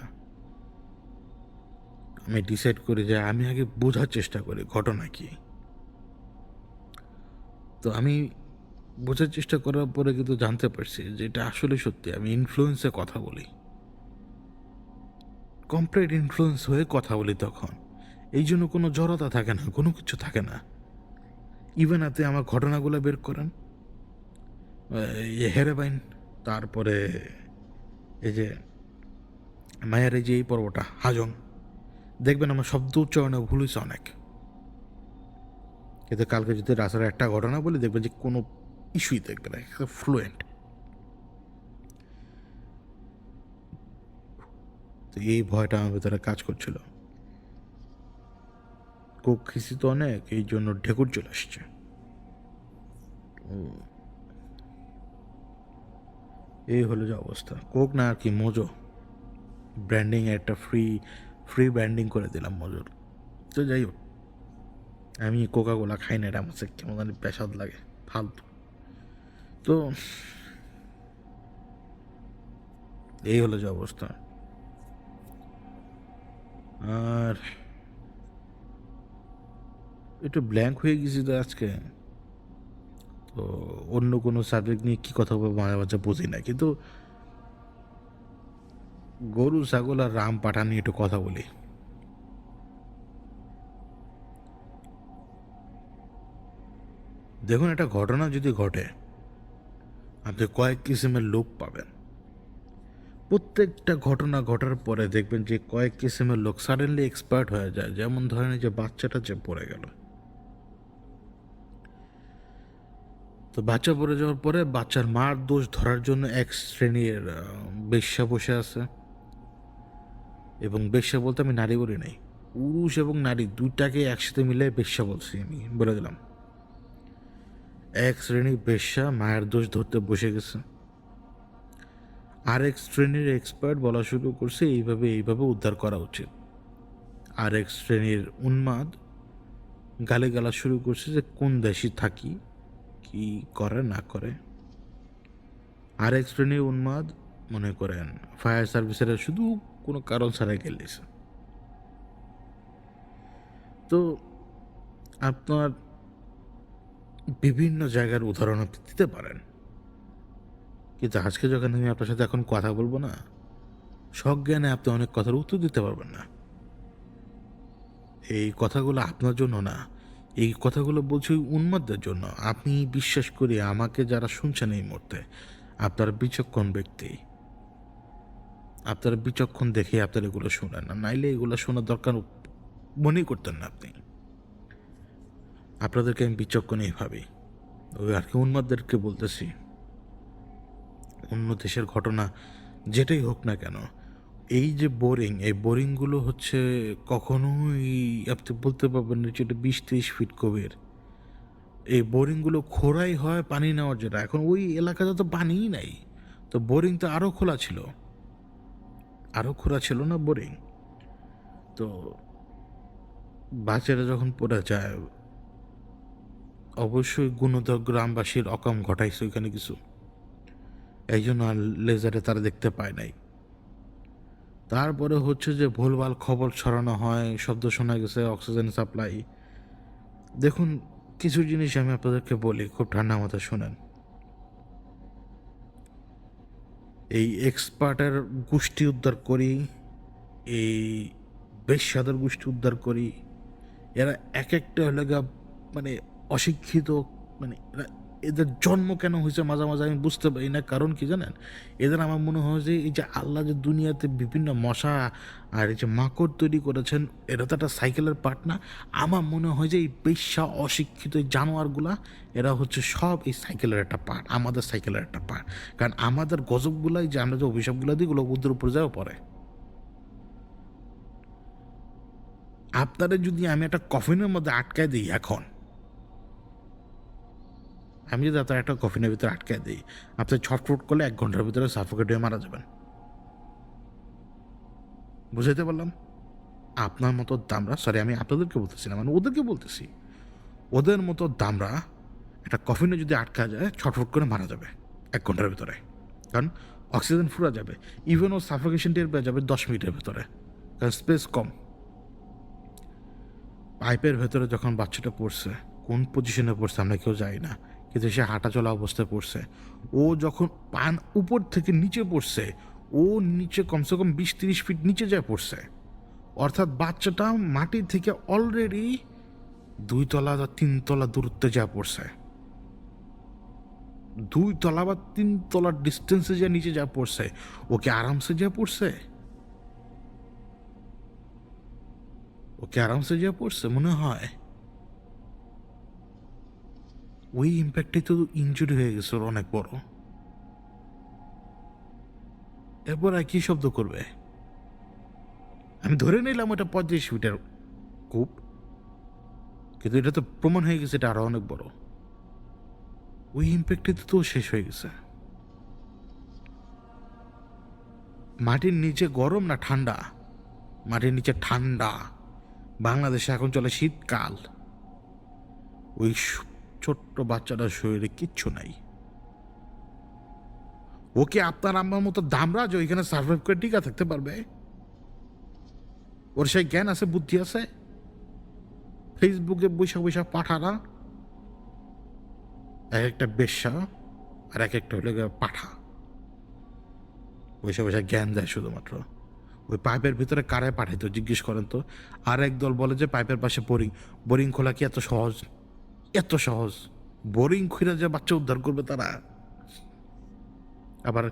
আমি ডিসাইড করি যে আমি আগে বোঝার চেষ্টা করি ঘটনা কি। তো আমি বোঝার চেষ্টা করার পরে কিন্তু জানতে পারছি যে এটা আসলে সত্যি, আমি ইনফ্লুয়েন্সে কথা বলি, কমপ্লিট ইনফ্লুয়েন্স হয়ে কথা বলি তখন। এই জন্য কোনো জড়তা থাকে না, কোনো কিছু থাকে না। ইভেন আপনি আমার ঘটনাগুলো বের করেন, হেরেবাইন, তারপরে এই যে মায়ের এই যে এই পর্বটা হাজং, দেখবেন আমার শব্দ উচ্চারণে ভুল হয়েছে অনেক, কিন্তু কালকে যদি রাস্তার একটা ঘটনা বলি দেখবেন যে কোনো ইস্যুই দেখবে না, ফ্লুয়েন্ট। তো এই ভয়টা আমার ভেতরে কাজ করছিল, কোক খিসি তো অনেক, এই জন্য ঢেকুর চলে আসছে। এই হলো যে অবস্থা, কোক না আর কি, মোজো ব্র্যান্ডিং একটা ফ্রি ফ্রি ব্র্যান্ডিং করে দিলাম মোজোর। তো যাই হোক, আমি কোকা কোলা খাই না, এটা আমার কেমন জানি পেশাদ লাগে, ফালতু। তো এই হলো যে অবস্থা। আর একটু ব্ল্যাঙ্ক হয়ে গেছি তো আজকে, তো অন্য কোনো সাবজেক্ট নিয়ে কী কথা বলবো মাঝে মাঝে বুঝি না, কিন্তু গরু ছাগল আর রাম পাঠা নিয়ে একটু কথা বলি। দেখুন, একটা ঘটনা যদি ঘটে, আপনি কয়েক কিসিমের লোক পাবেন। প্রত্যেকটা ঘটনা ঘটার পরে দেখবেন যে কয়েক কিসিমের লোক সাডেনলি এক্সপার্ট হয়ে যায়। যেমন ধরেন যে বাচ্চাটা যে পড়ে গেল, তো বাচ্চা পড়ে যাওয়ার পরে বাচ্চার মার দোষ ধরার জন্য এক শ্রেণীর বেশ্যা বসে আছে, এবং বেশ্যা বলতে আমি নারী বলি নাই, পুরুষ এবং নারী দুইটাকে একসাথে মিলে বেশ্যা বলছি, আমি বলে দিলাম। এক শ্রেণী বেশ্যা মায়ের দোষ ধরতে বসে গেছে, আরেক শ্রেণীর এক্সপার্ট বলা শুরু করছে এইভাবে এইভাবে উদ্ধার করা উচিত। আরেক শ্রেণীর উন্মাদ গালিগালা শুরু করছে যে কোন দেশে থাকি, কি করে না করে। আরেক শ্রেণীর উন্মাদ মনে করেন ফায়ার সার্ভিসের শুধু কোনো কারণ ছাড়াই গেলিছে। তো আপনার বিভিন্ন জায়গার উদাহরণ আপনি দিতে পারেন, কিন্তু আজকে যখন আমি আপনার সাথে এখন কথা বলবো না, সজ্ঞানে আপনি অনেক কথার উত্তর দিতে পারবেন না। এই কথাগুলো আপনার জন্য না, এই কথাগুলো বলছি উন্মাদদের জন্য। আপনি বিশ্বাস করি আমাকে যারা শুনছেন এই মুহূর্তে, আপনার বিচক্ষণ ব্যক্তি, আপনার বিচক্ষণ দেখে আপনার এগুলো শোনেন না, নাইলে এগুলো শোনার দরকার মনেই করতেন না আপনি। আপনাদেরকে আমি বিচক্ষণই ভাবি, ওই আর কি উন্মাদদেরকে বলতেছি, অন্য দেশের ঘটনা যেটাই হোক না কেন, এই যে বোরিং, এই বোরিংগুলো হচ্ছে কখনোই আপনি বলতে পারবেন না যেটা 20-30 ফিট গভীর। এই বোরিংগুলো খোঁড়াই হয় পানি নেওয়ার জন্য, এখন ওই এলাকাতে তো পানিই নাই, তো বোরিং তো আরও খোলা ছিল, আরও খোলা ছিল না বোরিং। তো বাচ্চারা যখন পড়ে যায়, অবশ্যই গুণধর গ্রামবাসীর অকাম ঘটাইছে ওইখানে কিছু, এই জন্য আর লেজারে তারা দেখতে পায় নাই। তারপরে হচ্ছে যে ভুলভাল খবর ছড়ানো হয়, শব্দ শোনা গেছে, অক্সিজেন সাপ্লাই। দেখুন, কিছু জিনিস আমি আপনাদেরকে বলি, খুব ঠান্ডা মাথায় শোনেন। এই এক্সপার্টের গোষ্ঠী উদ্ধার করি, এই বেশ্যাদের গোষ্ঠী উদ্ধার করি, এরা এক একটা হলে মানে অশিক্ষিত, মানে এরা, এদের জন্ম কেন হয়েছে মাঝে মাঝে আমি বুঝতে পারি না। কারণ কি জানেন, এদের আমার মনে হয় যে এই যে আল্লাহ যে দুনিয়াতে বিভিন্ন মশা আর এই যে মাকড় তৈরি করেছেন, এরা তো একটা সাইকেলের পার্ট না? আমার মনে হয় যে এই বেশ্যা অশিক্ষিত এই জানোয়ারগুলা, এরা হচ্ছে সব এই সাইকেলের একটা পার্ট, আমাদের সাইকেলের একটা পার্ট। কারণ আমাদের গজবগুলাই, যে আমরা যে অভিশাপগুলো দিই, ওগুলো ওদের উপর যাও পড়ে। আপনারা যদি আমি একটা কফিনের মধ্যে আটকায় দিই এখন, আমি যদি আপনার একটা কফিনের ভিতরে আটকায় দিই, আপনি ছটফট করলে 1 ঘন্টার ভিতরে সাফোকেট হয়ে মারা যাবেন। বুঝাইতে পারলাম? আপনার মতো দামরা, সরি আমি আপনাদেরকে বলতেছি না, মানে ওদেরকে বলতেছি, ওদের মতো দামরা একটা কফিনে যদি আটকা যায়, ছটফট করে মারা যাবে 1 ঘন্টার ভিতরে। কারণ অক্সিজেন ফুরা যাবে, ইভেন ও সাফোকেশন টের পেয়ে যাবে 10 মিনিটের ভিতরে, কারণ স্পেস কম। পাইপের ভেতরে যখন বাচ্চাটা পড়ছে, কোন পজিশনে পড়ছে আমরা কেউ জানি না, কিন্তু সে হাঁটা চলা অবস্থায় পড়ছে। ও যখন পান উপর থেকে নিচে পড়ছে, ও নিচে কমসে কম 20-30 ফিট নিচে যায় পড়ছে। অর্থাৎ বাচ্চাটা মাটি থেকে অলরেডি 2 তলা বা 3 তলা দূরত্বে যা পড়ছে, 2 তলা বা 3 তলার ডিস্টেন্সে যা নিচে যা পড়ছে, ওকে আরামসে যা পড়ছে, ওকে আরামসে যা পড়ছে মনে হয়। ওই ইম্প্যাক্টে তো ইনজুরি হয়ে গেছে ওর অনেক বড়। এরপর আর কি শব্দ করবে? আমি ধরে নিলাম ওটা 35 ফিটের কূপ, কিন্তু এটা তো প্রমাণ হয়ে গেছে এটা আরো অনেক বড়। ওই ইম্প্যাক্টে তো শেষ হয়ে গেছে। মাটির নিচে গরম না ঠান্ডা? মাটির নিচে ঠান্ডা। বাংলাদেশে এখন চলে শীতকাল। ওই ছোট্ট বাচ্চাটার শরীরে কিচ্ছু নাই। ওকে আপনার আমার মতো দামরা যে ওইখানে সার্ভাইভ করে টিকা থাকতে পারবে? ওর সেই জ্ঞান আছে, বুদ্ধি আছে? ফেসবুকে বৈশা বৈশা পাঠারা, এক একটা বেশ্যা আর এক একটা হলে পাঠা, বৈশা বৈশা জ্ঞান দেয় শুধুমাত্র। ওই পাইপের ভিতরে কারে পাঠাইতো জিজ্ঞেস করেন তো। আর একদল বলে যে পাইপের পাশে বোরিং, বোরিং খোলা কি এত সহজ? এত সহজ বোরিং খুঁড়ে যে বাচ্চা উদ্ধার করবে তারা? আবার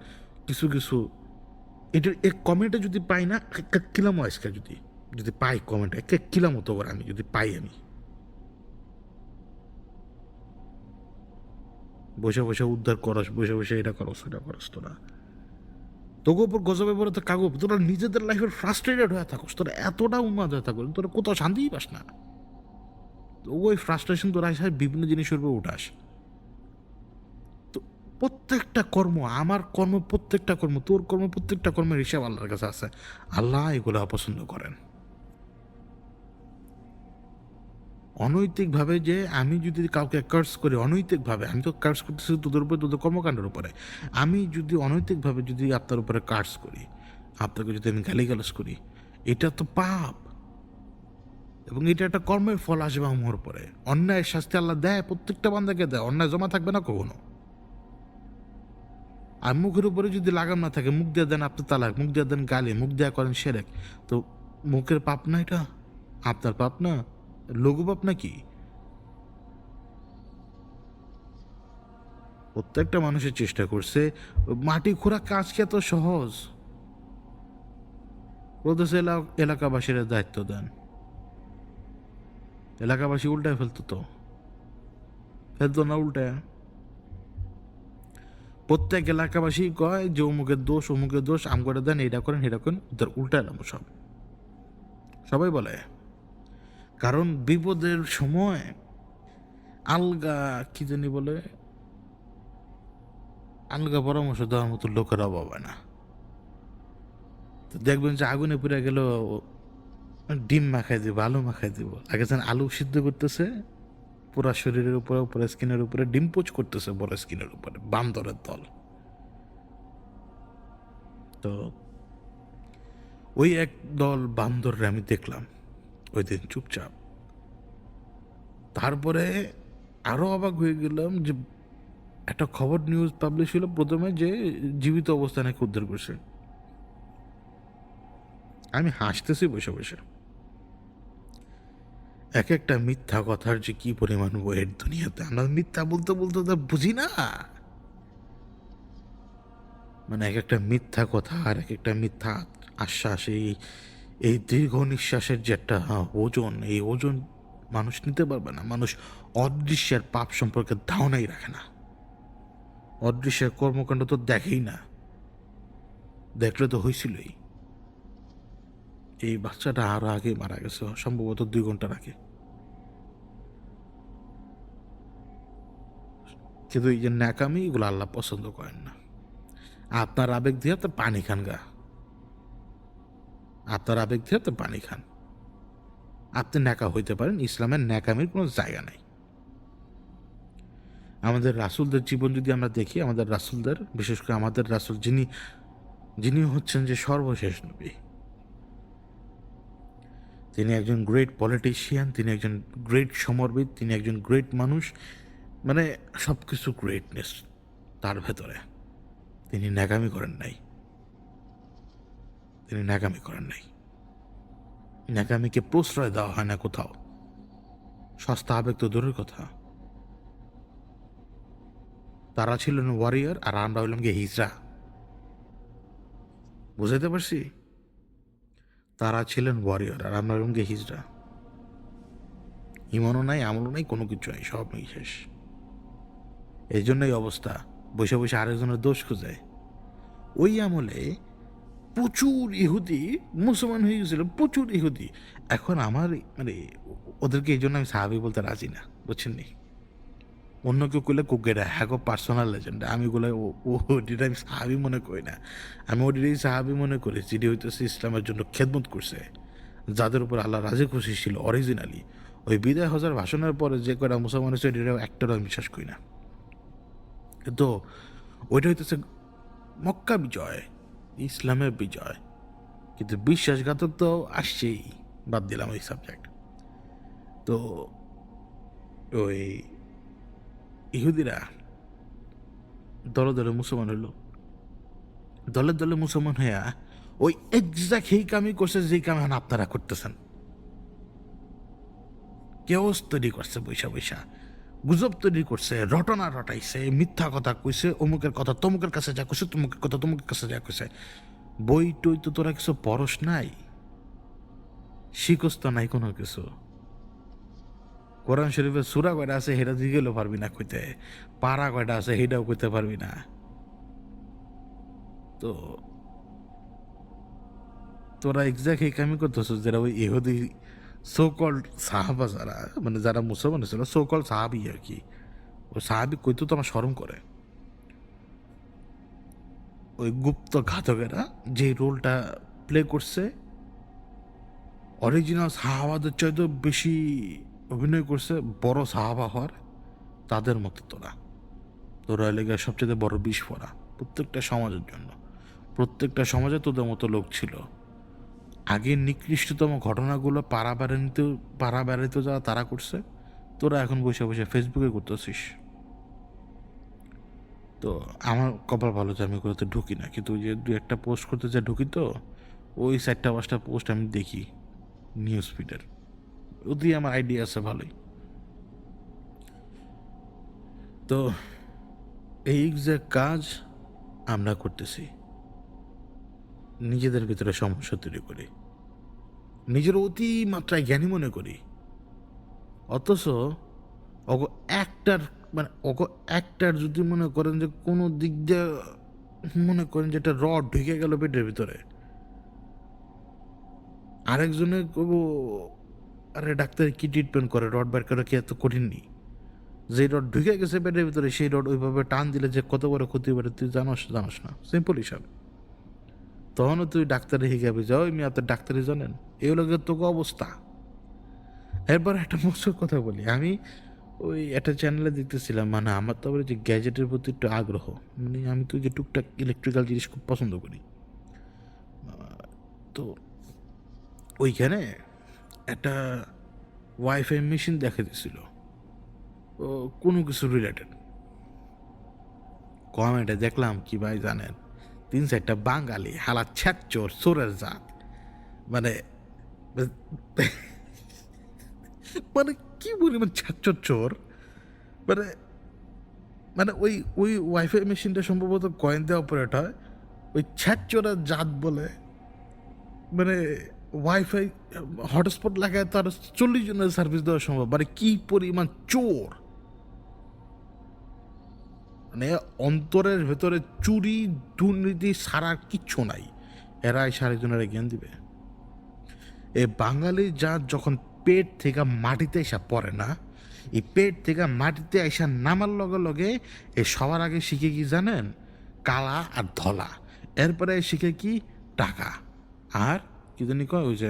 কিছু কিছু এটার এক কমেন্টে যদি পাই না, কিলাম আজকে যদি যদি পাই কমেন্টে কিলাম হতো করে, আমি যদি পাই, আমি বসে বসে উদ্ধার করস, বসে বসে এটা করস ওটা করস, তোরা তোকে উপর গজবে পড়ে তো কাগজ, তোরা নিজেদের লাইফের ফ্রাস্ট্রেটেড হয়ে থাকস, তোরা এতটা উন্মাদ হয়ে থাকস, তোরা কোথাও শান্তিই পাস না। ওই ফ্রাস্ট্রেশন তোরা আসে বিভিন্ন জিনিসের উপর উঠাস। তো প্রত্যেকটা কর্ম, আমার কর্ম প্রত্যেকটা কর্ম, তোর কর্ম প্রত্যেকটা কর্মের হিসাব আল্লাহর কাছে আছে। আল্লাহ এগুলো অপছন্দ করেন। অনৈতিকভাবে যে আমি যদি কাউকে কার্স করি, অনৈতিকভাবে আমি তো কার্স করতেছি তোদের উপরে, তোদের কর্মকাণ্ডের উপরে। আমি যদি অনৈতিকভাবে যদি আপনার উপরে কার্স করি, আপনাকে যদি আমি গালিগালাজ করি, এটা তো পাপ, এবং এটা একটা কর্মের ফল আসবে আমার উপরে। অন্যায়ের শাস্তি আল্লাহ দেয়, প্রত্যেকটা বান্দাকে দেয়, অন্যায় জমা থাকবে না কখনো। আর মুখের উপরে যদি লাগাম না থাকে, মুখ দিয়ে দেন আপনি তালাক, মুখ দিয়ে দেন গালি, মুখ দেওয়া করেন সেরেক, তো মুখের পাপ না এটা? আপনার পাপ না? লঘু পাপ নাকি? প্রত্যেকটা মানুষের চেষ্টা করছে। মাটি খোঁড়া কাজ কি এত সহজ? বলতেছে এলাকাবাসীরা দায়িত্ব দেন, এলাকাবাসী উল্টায় ফেলতো, তো ফেলতো না উল্টায়? প্রত্যেক এলাকাবাসী কয় যে অমুকের দোষ, অমুকের দোষ, আম করে দেন, এটা করেন এটা করেন, ওদের উল্টাইলাম সব, সবাই বলে। কারণ বিপদের সময় আলগা কি জানি বলে, আলগা পরামর্শ দেওয়ার মতো লোকের অভাব হয় না। তো দেখবেন যে আগুনে পুড়ে গেল, ডিম মাখাই দিব, আলু মাখাই দিব, আগে যেন আলু সিদ্ধ করতেছে, পুরা শরীরের উপরে, উপরে স্কিনের উপরে ডিম্পোজ করতেছে, বড় স্কিনের উপরে, বান্দরের দল। তো ওই এক দল বান্দররে আমি দেখলাম ওই দিন চুপচাপ। তারপরে আরও অবাক হয়ে গেলাম যে একটা খবর নিউজ পাবলিশ হলো প্রথমে যে জীবিত অবস্থায় নাকি উদ্ধার করছে। আমি হাসতেছি বসে বসে। এক একটা মিথ্যা কথার যে কি পরিমাণ ওয়েট দুনিয়াতে, আমরা মিথ্যা বলতে বলতে তো বুঝি না। মানে এক একটা মিথ্যা কথা আর এক একটা মিথ্যা আশ্বাস, এই দীর্ঘ নিঃশ্বাসের যে একটা ওজন, এই ওজন মানুষ নিতে পারবে না। মানুষ অদৃশ্যের পাপ সম্পর্কে ধারণাই রাখে না, অদৃশ্যের কর্মকাণ্ড তো দেখেই না, দেখলে তো হয়েছিলই। এই বাচ্চাটা আরো আগে মারা গেছে, সম্ভবত 2 ঘন্টার আগে। কিন্তু এই যে ন্যাকামি, এগুলো আল্লাহ পছন্দ করেন না। আপনার আবেগ দিয়ে তো পানি খান গা, আপনার আবেগ দিয়ে তো পানি খান। আপনি ন্যাকা হইতে পারেন, ইসলামের ন্যাকামির কোনো জায়গা নাই। আমাদের রাসূলদের জীবন যদি আমরা দেখি, আমাদের রাসূলদের, বিশেষ করে আমাদের রাসূল যিনি হচ্ছেন যে সর্বশেষ নবী, তিনি একজন গ্রেট পলিটিশিয়ান, তিনি একজন গ্রেট সমরবিদ, তিনি একজন গ্রেট মানুষ, মানে সব কিছু গ্রেটনেস তার ভেতরে। তিনি ন্যাকামি করেন নাই, তিনি ন্যাকামি করেন নাই। ন্যাকামিকে প্রশ্রয় দেওয়া হয় না কোথাও। সস্তা আবেগ তো দূরের কথা। তারা ছিলেন ওয়ারিয়ার আর আমরা হইলাম গিয়ে হিজড়া। বুঝাইতে পারছি? তারা ছিলেন ওয়ারিয়ার আর আমরা হইলাম গিয়ে হিজড়া। ইমানও নাই, আমলও নাই, কোনো কিছু নাই, সব নেই, শেষ। এই জন্যই অবস্থা, বসে বসে আরেকজনের দোষ খুঁজে। ওই আমলে প্রচুর ইহুদি মুসলমান হয়ে গেছিল, প্রচুর ইহুদি। এখন আমার মানে ওদেরকে এই জন্য আমি সাহাবি বলতে রাজি না, বুঝছেন নি? অন্য কেউ করলে কুকেরা হ্যাগো পার্সোনাল লেজেন্ড, আমি বলে ওটিটা আমি সাহাবি মনে করি না। আমি ওটিটাই সাহাবি মনে করি যিনি হইতেছে ইসলামের জন্য খেদমত করছে, যাদের উপর আল্লাহ রাজি খুশি ছিল অরিজিনালি। ওই বিদায় হজার ভাষণের পরে যে কয়টা মুসলমান হয়েছে এটাও একটারও আমি বিশ্বাস করি না। কিন্তু ওইটা হইতেছে মক্কা বিজয়, ইসলামের বিজয়। কিন্তু বিশ্বাসঘাতক তো আসছেই, বাদ দিলাম ওই সাবজেক্ট। তো ওই ইহুদিরা দলে দলে মুসলমান হইল, দলে দলে মুসলমান হইয়া ওই এক্সাক্ট এই কামই করছে যেই কাম এখন আপনারা করতেছেন। কেওস তৈরি করছে, বৈশা বৈশা গুজব তৈরি করছে, রটনা রটাইছে, মিথ্যা কথা কইছে, অমুকের কথা তমুকের কাছে যা কইছে, তমুকের কথা তমুকের কাছে যা কইছে। বই টই তো তোরা কিছু পরশ নাই, শিখস তো নাই কোনো কিছু। কোরআন শরীফের সূরা কয়টা আছে সেটা দিয়ে গেলেও পারবি না কইতে, পারা কয়টা আছে সেটাও কইতে পারবি না। তো তোরা এক্সাক্ট এই কামই করতেছ যারা ওই ইহুদি সোকল সাহাবা, যারা মানে যারা মুসলমান ছিল, সোকল সাহাবি আর কি। ও সাহাবি কইতে তো আমার শরম করে। ওই গুপ্ত ঘাতকেরা যে রোলটা প্লে করছে, অরিজিনাল সাহাবাদের চাইতেও বেশি অভিনয় করছে বড় সাহাবা হওয়ার, তাদের মতো তোরা লেগে সবচেয়ে বড় বিস্ফোরা প্রত্যেকটা সমাজের জন্য। প্রত্যেকটা সমাজে তোদের মতো লোক ছিল। আগের নিকৃষ্টতম ঘটনাগুলো পাড়া বেড়াইতে যাওয়া তারা করছে, তোরা এখন বসে বসে ফেসবুকে করতেছিস। তো আমার কপাল ভালো যে আমি ওগুলোতে ঢুকি না, কিন্তু ওই যে 2-1টা পোস্ট করতে যা ঢুকি, তো ওই 4টা-5টা পোস্ট আমি দেখি নিউজ ফিডের। ওদিকে আমার আইডিয়া আছে ভালোই। তো এই যে কাজ আমরা করতেছি, নিজেদের ভিতরে সমস্যা তৈরি করি, নিজের অতি মাত্রায় জ্ঞানী মনে করি, অথচ অগ একটার মানে একটার যদি মনে করেন যে কোনো দিক দিয়ে মনে করেন যে একটা রড ঢুকে গেল পেটের ভিতরে, আরেকজনে কব আরে ডাক্তার কি ট্রিটমেন্ট করে, রড বের করা কি এত কঠিন নেই? যে রড ঢুকে গেছে পেটের ভিতরে, সেই রড ওইভাবে টান দিলে যে কত বড় ক্ষতি পারে তুই জানোস না? সিম্পল হিসাব। তখনও তুই ডাক্তারে হিগাবি যাও, আমি আপনার ডাক্তারি জানেন? এগুলো তোকে অবস্থা। এরপর একটা মজার কথা বলি, আমি ওই একটা চ্যানেলে দেখতেছিলাম, মানে আমার তো আবার যে গ্যাজেটের প্রতি একটু আগ্রহ, মানে আমি তো যে টুকটাক ইলেকট্রিক্যাল জিনিস খুব পছন্দ করি। তো ওইখানে একটা ওয়াইফাই মেশিন দেখা দিছিল, ও কোনো কিছু রিলেটেড। কমেন্টে দেখলাম কি ভাই জানেন, 3-4টা বাঙালি হালা ছ্যাচ্চোর চোরের জাত, মানে মানে কি বলি, মানে ছ্যাচ্চোর চোর, মানে মানে ওই ওই ওয়াইফাই মেশিনটা সম্ভবত কয়েন দিয়ে অপারেট হয়, ওই ছ্যাচ্চোরা জাত বলে, মানে ওয়াইফাই হটস্পট লাগায় তার 40 জনের সার্ভিস দেওয়া সম্ভব, মানে কি পরিমাণ চোর, মানে অন্তরের ভেতরে চুরি দুর্নীতি ছাড়া কিচ্ছু নাই, এরা এই আরেকজনের জ্ঞান দিবে। এ বাঙালি জাত যখন পেট থেকে মাটিতে এসা পড়ে না, এই পেট থেকে মাটিতে এসা নামার লগে লগে এ সবার আগে শিখে কি জানেন, কালা আর ধলা, এরপরে শিখে কি টাকা, আর কি জানি কয় ওই যে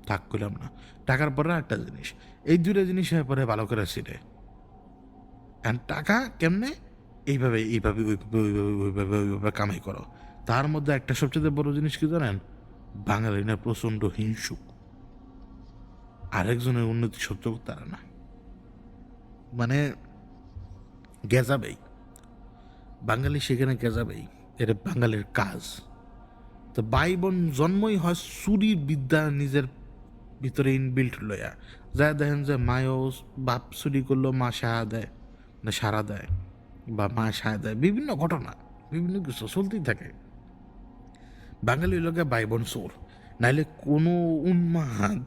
থাক করলাম না, টাকার পরে একটা জিনিস, এই দুইটা জিনিস পরে ভালো করে ছিঁড়ে। অ্যান্ড টাকা কেমনে, এইভাবে এইভাবে ওইভাবে ওইভাবে ওইভাবে ওইভাবে কামাই করো। তার মধ্যে একটা সবচেয়ে বড় জিনিস কি জানেন, বাঙালি না প্রচণ্ড হিংসুক, আরেকজনের উন্নতি সহ্য করতে পারে না, মানে গেজাবেই, বাঙালি সেখানে গেজাবেই, এটা বাঙালির কাজ। তো ভাই বোন জন্মই হয় চুরির বিদ্যা নিজের ভিতরে ইনবিল্ট লইয়া, যা দেখেন যে মায়ও বাপ চুরি করলো মা সাহা দেয়, না সারা দেয়, বা মা সাহা দেয়, বিভিন্ন ঘটনা বিভিন্ন কিছু চলতেই থাকে। বাঙালি লোকে ভাই বোন চোর, নাইলে কোনো উন্মাদ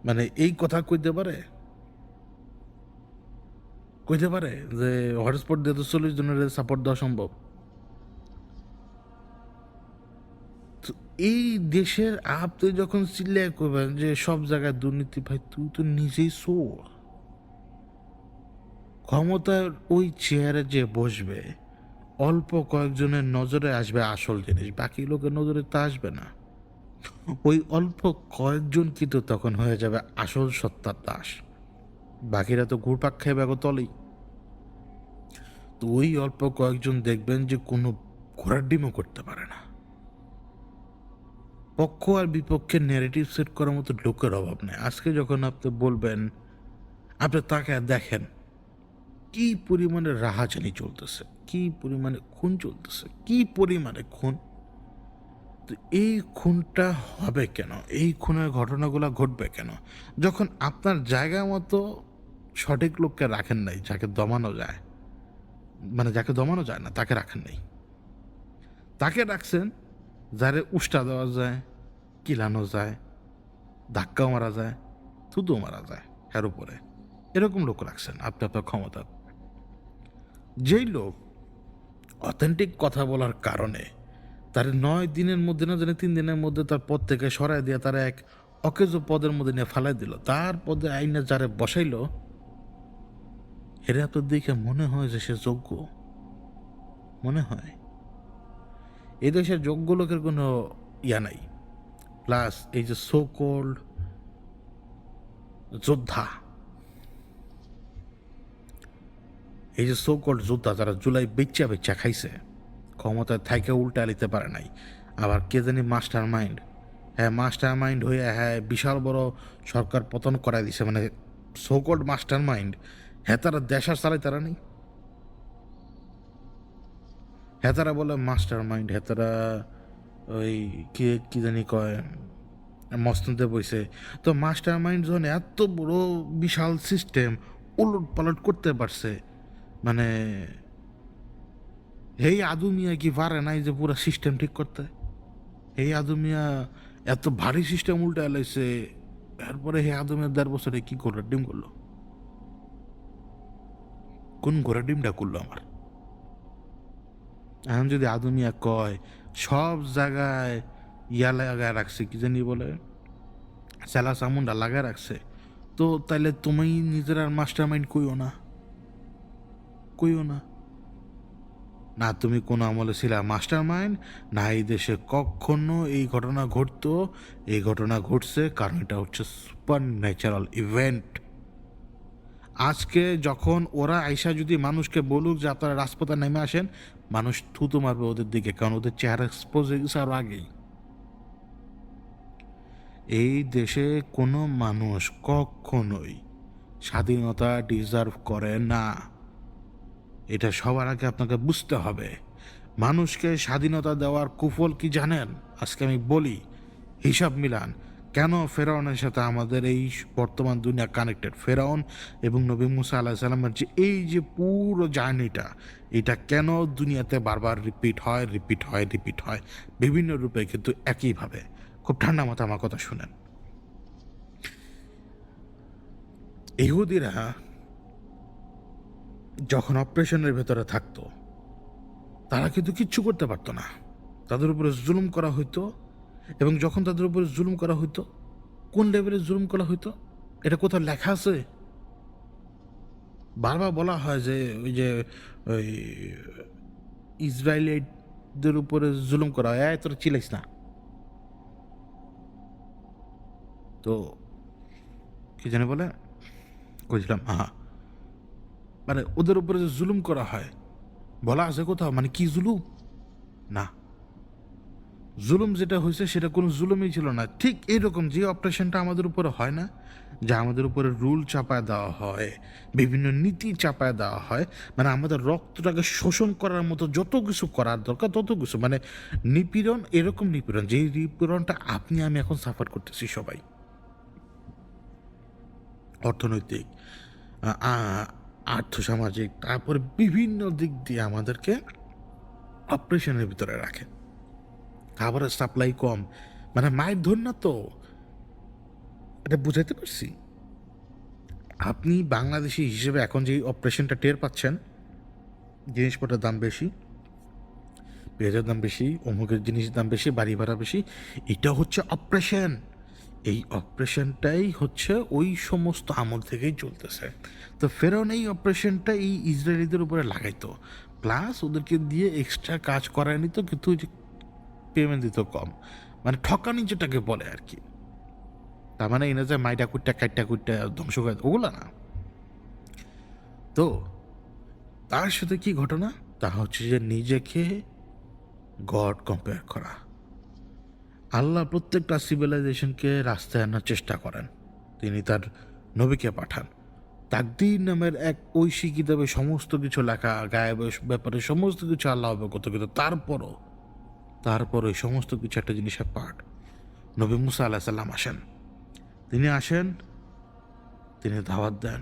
মানে এই কথা কইতে পারে, কইতে পারে যে হটস্পট দিয়ে তো 40 জনের সাপোর্ট দেওয়া সম্ভব। তো এই দেশের আপনি যখন চিল্লায় করবেন যে সব জায়গায় দুর্নীতি, ভাই তুই তো নিজেই চোর। ক্ষমতার ওই চেয়ারে যে বসবে, অল্প কয়েকজনের নজরে আসবে আসল জিনিস, বাকি লোকের নজরে তা আসবে না। ওই অল্প কয়েকজন কিন্তু তখন হয়ে যাবে আসল সত্তার দাস, বাকিরা তো ঘুরপাক খেয়ে ব্যাগ তলেই। তো ওই অল্প কয়েকজন দেখবেন যে কোনো ঘোড়ার ডিমও করতে পারে না। পক্ষ আর বিপক্ষের ন্যারেটিভ সেট করার মতো লোকের অভাব নেই। আজকে যখন আপনি বলবেন, আপনি তাকে দেখেন কি পরিমাণে রাহাজানি চলতেছে, কি পরিমাণে খুন চলতেছে, কি পরিমাণে খুন। তো এই খুনটা হবে কেন, এই খুনের ঘটনাগুলো ঘটবে কেন, যখন আপনার জায়গা মতো সঠিক লোককে রাখেন নাই, যাকে দমানো যায়, মানে যাকে দমানো যায় না তাকে রাখেন নাই, তাকে রাখছেন যারে উষ্টা দেওয়া যায়, কিলানো যায়, ধাক্কাও মারা যায়, থুতু মারা যায় এর উপরে, এরকম লোক রাখছেন আপনি আপনার ক্ষমতা। যেই লোক অথেন্টিক কথা বলার কারণে তার 9 দিনের মধ্যে না জানি 3 দিনের মধ্যে তার পদ থেকে সরাই দিয়ে তারা এক অকেজ পদের মধ্যে নিয়ে ফালাই দিল, তার পদে আইনে যারে বসাইল, হেরে আপনার দেখে মনে হয় যে সে যোগ্য, মনে হয় এই দেশের যোগ্য লোকের কোনো ইয়া নাই। প্লাস এই যে সো কল্ড যোদ্ধা, এই যে সো কল্ড যোদ্ধা যারা জুলাই বেচ্চা বেচ্চা খাইছে, ক্ষমতায় থাইকে উল্টা নিতে পারে নাই, আবার কে জানি মাস্টার মাইন্ড, হ্যাঁ মাস্টার মাইন্ড হয়ে হ্যাঁ বিশাল বড় সরকার পতন করাই দিছে, মানে সো কল্ড মাস্টার মাইন্ড, হ্যাঁ তারা দেশ আর চালাই তারা নেই, হ্যাঁ তারা বলে মাস্টার মাইন্ড, হ্যাঁ তারা ওই কে কি জানি কয় মস্ততে বইছে। তো মাস্টার মাইন্ড যখন এত বড় বিশাল সিস্টেম উলট পালট করতে পারছে, মানে হেই আদু মিয়া কি পারে নাই যে পুরো সিস্টেম ঠিক করতে, হেই আদু মিয়া এত ভারী সিস্টেম উল্টে এলাইছে, এরপরে হে আদু মিয়া 1.5 বছরে কি ঘোড়ার ডিম করলো, কোন ঘোড়ার ডিমটা করলো আমার। এখন যদি আদু মিয়া কয় সব জায়গায় ইয়া লাগায় রাখছে, কি জানি বলে সেলা চামুন্ডা লাগায় রাখছে, তো তাইলে তুমি নিজের আর মাস্টার মাইন্ড কইও না, কইও না, না তুমি কোনো আমলে ছিলা মাস্টার মাইন্ড, না এই দেশে কখনো এই ঘটনা ঘটতো, এই ঘটনা ঘটছে কারণ এটা হচ্ছে সুপার ন্যাচারাল ইভেন্ট। আজকে যখন ওরা আইসা যদি মানুষকে বলুক যে আপনারা রাজপথে নেমে আসেন, মানুষ থুতু মারবে ওদের দিকে, কারণ ওদের চেহারা এক্সপোজ হয়ে গেছে আরও আগেই। এই দেশে কোনো মানুষ কখনোই স্বাধীনতা ডিজার্ভ করে না, এটা সবার আগে আপনাকে বুঝতে হবে। মানুষকে স্বাধীনতা দেওয়ার কুফল কি জানেন? আজকে আমি বলি, হিসাব মিলান কেন ফেরাউনের সাথে আমাদের এই বর্তমান দুনিয়া কানেক্টেড। ফেরাউন এবং নবী মুসা আলাইহিস সালামের যে এই যে পুরো জার্নিটা, এটা কেন দুনিয়াতে বারবার রিপিট হয় রিপিট হয় রিপিট হয় বিভিন্ন রূপে, কিন্তু একইভাবে। খুব ঠান্ডা মাথা আমার কথা শুনেন। ইহুদিরা যখন অপারেশনের ভেতরে থাকতো, তারা কিন্তু কিচ্ছু করতে পারতো না, তাদের উপরে জুলুম করা হইতো। এবং যখন তাদের উপরে জুলুম করা হইতো, কোন লেভেলে জুলুম করা হইতো এটা কোথাও লেখা আছে? বারবার বলা হয় যে ওই যে ওই ইসরায়েলিদের উপরে জুলুম করা হয়, তোরা চিলাইস না। তো কি জানি বলে কইছিলাম, মানে ওদের উপরে যে জুলুম করা হয়, বলা আছে কোথাও মানে কি জুলুম? না, জুলুম যেটা হয়েছে সেটা কোনো জুলুমই ছিল না। ঠিক এইরকম যে অপারেশনটা আমাদের উপরে হয় না, যা আমাদের উপরে রুল চাপায় দেওয়া হয়, বিভিন্ন নীতি চাপায় দেওয়া হয়, মানে আমাদের রক্তটাকে শোষণ করার মতো যত কিছু করার দরকার তত কিছু, মানে নিপীড়ন, এরকম নিপীড়ন যেই নিপীড়নটা আপনি আমি এখন সাফার করতেছি সবাই, অর্থনৈতিক, আর্থসামাজিক, তারপরে বিভিন্ন দিক দিয়ে আমাদেরকে অপারেশনের ভিতরে রাখে। খাবারের সাপ্লাই কম, মানে মায়ের ধর না তো, এটা বুঝাইতে পারছি? আপনি বাংলাদেশি হিসেবে এখন যে অপারেশনটা টের পাচ্ছেন, জিনিসপত্রের দাম বেশি, পেঁয়াজের দাম বেশি, অমুকের জিনিসের দাম বেশি, বাড়ি ভাড়া বেশি, এটা হচ্ছে অপারেশন। এই অপারেশনটাই হচ্ছে ওই সমস্ত আমল থেকেই চলতেছে। তো ফেরাউন এই অপারেশনটা এই ইসরায়েলিদের উপরে লাগাইতো, প্লাস ওদেরকে দিয়ে এক্সট্রা কাজ করায় নিত, কিন্তু পেমেন্ট দিত কম, মানে ঠকানি যেটাকে বলে আর কি। তার মানে এনে যায় মাইটা কুটটা কাইটটা কুটটা ধ্বংস করে, ওগুলো না। তো তার সাথে কি ঘটনা, তা হচ্ছে যে নিজেকে গড কম্পেয়ার করা। আল্লাহ প্রত্যেকটা সিভিলাইজেশনকে রাস্তায় আনার চেষ্টা করেন, তিনি তার নবীকে পাঠান। তাকদীর নামের এক ঐশী কিতাবে সমস্ত কিছু লেখা, গায়েবের ব্যাপারে সমস্ত কিছু আল্লাহ অবগত, কিন্তু তারপরও সমস্ত কিছু একটা জিনিসের পার্ট। নবী মুসা আলাইহিস সালাম আসেন, তিনি দাওয়াত দেন,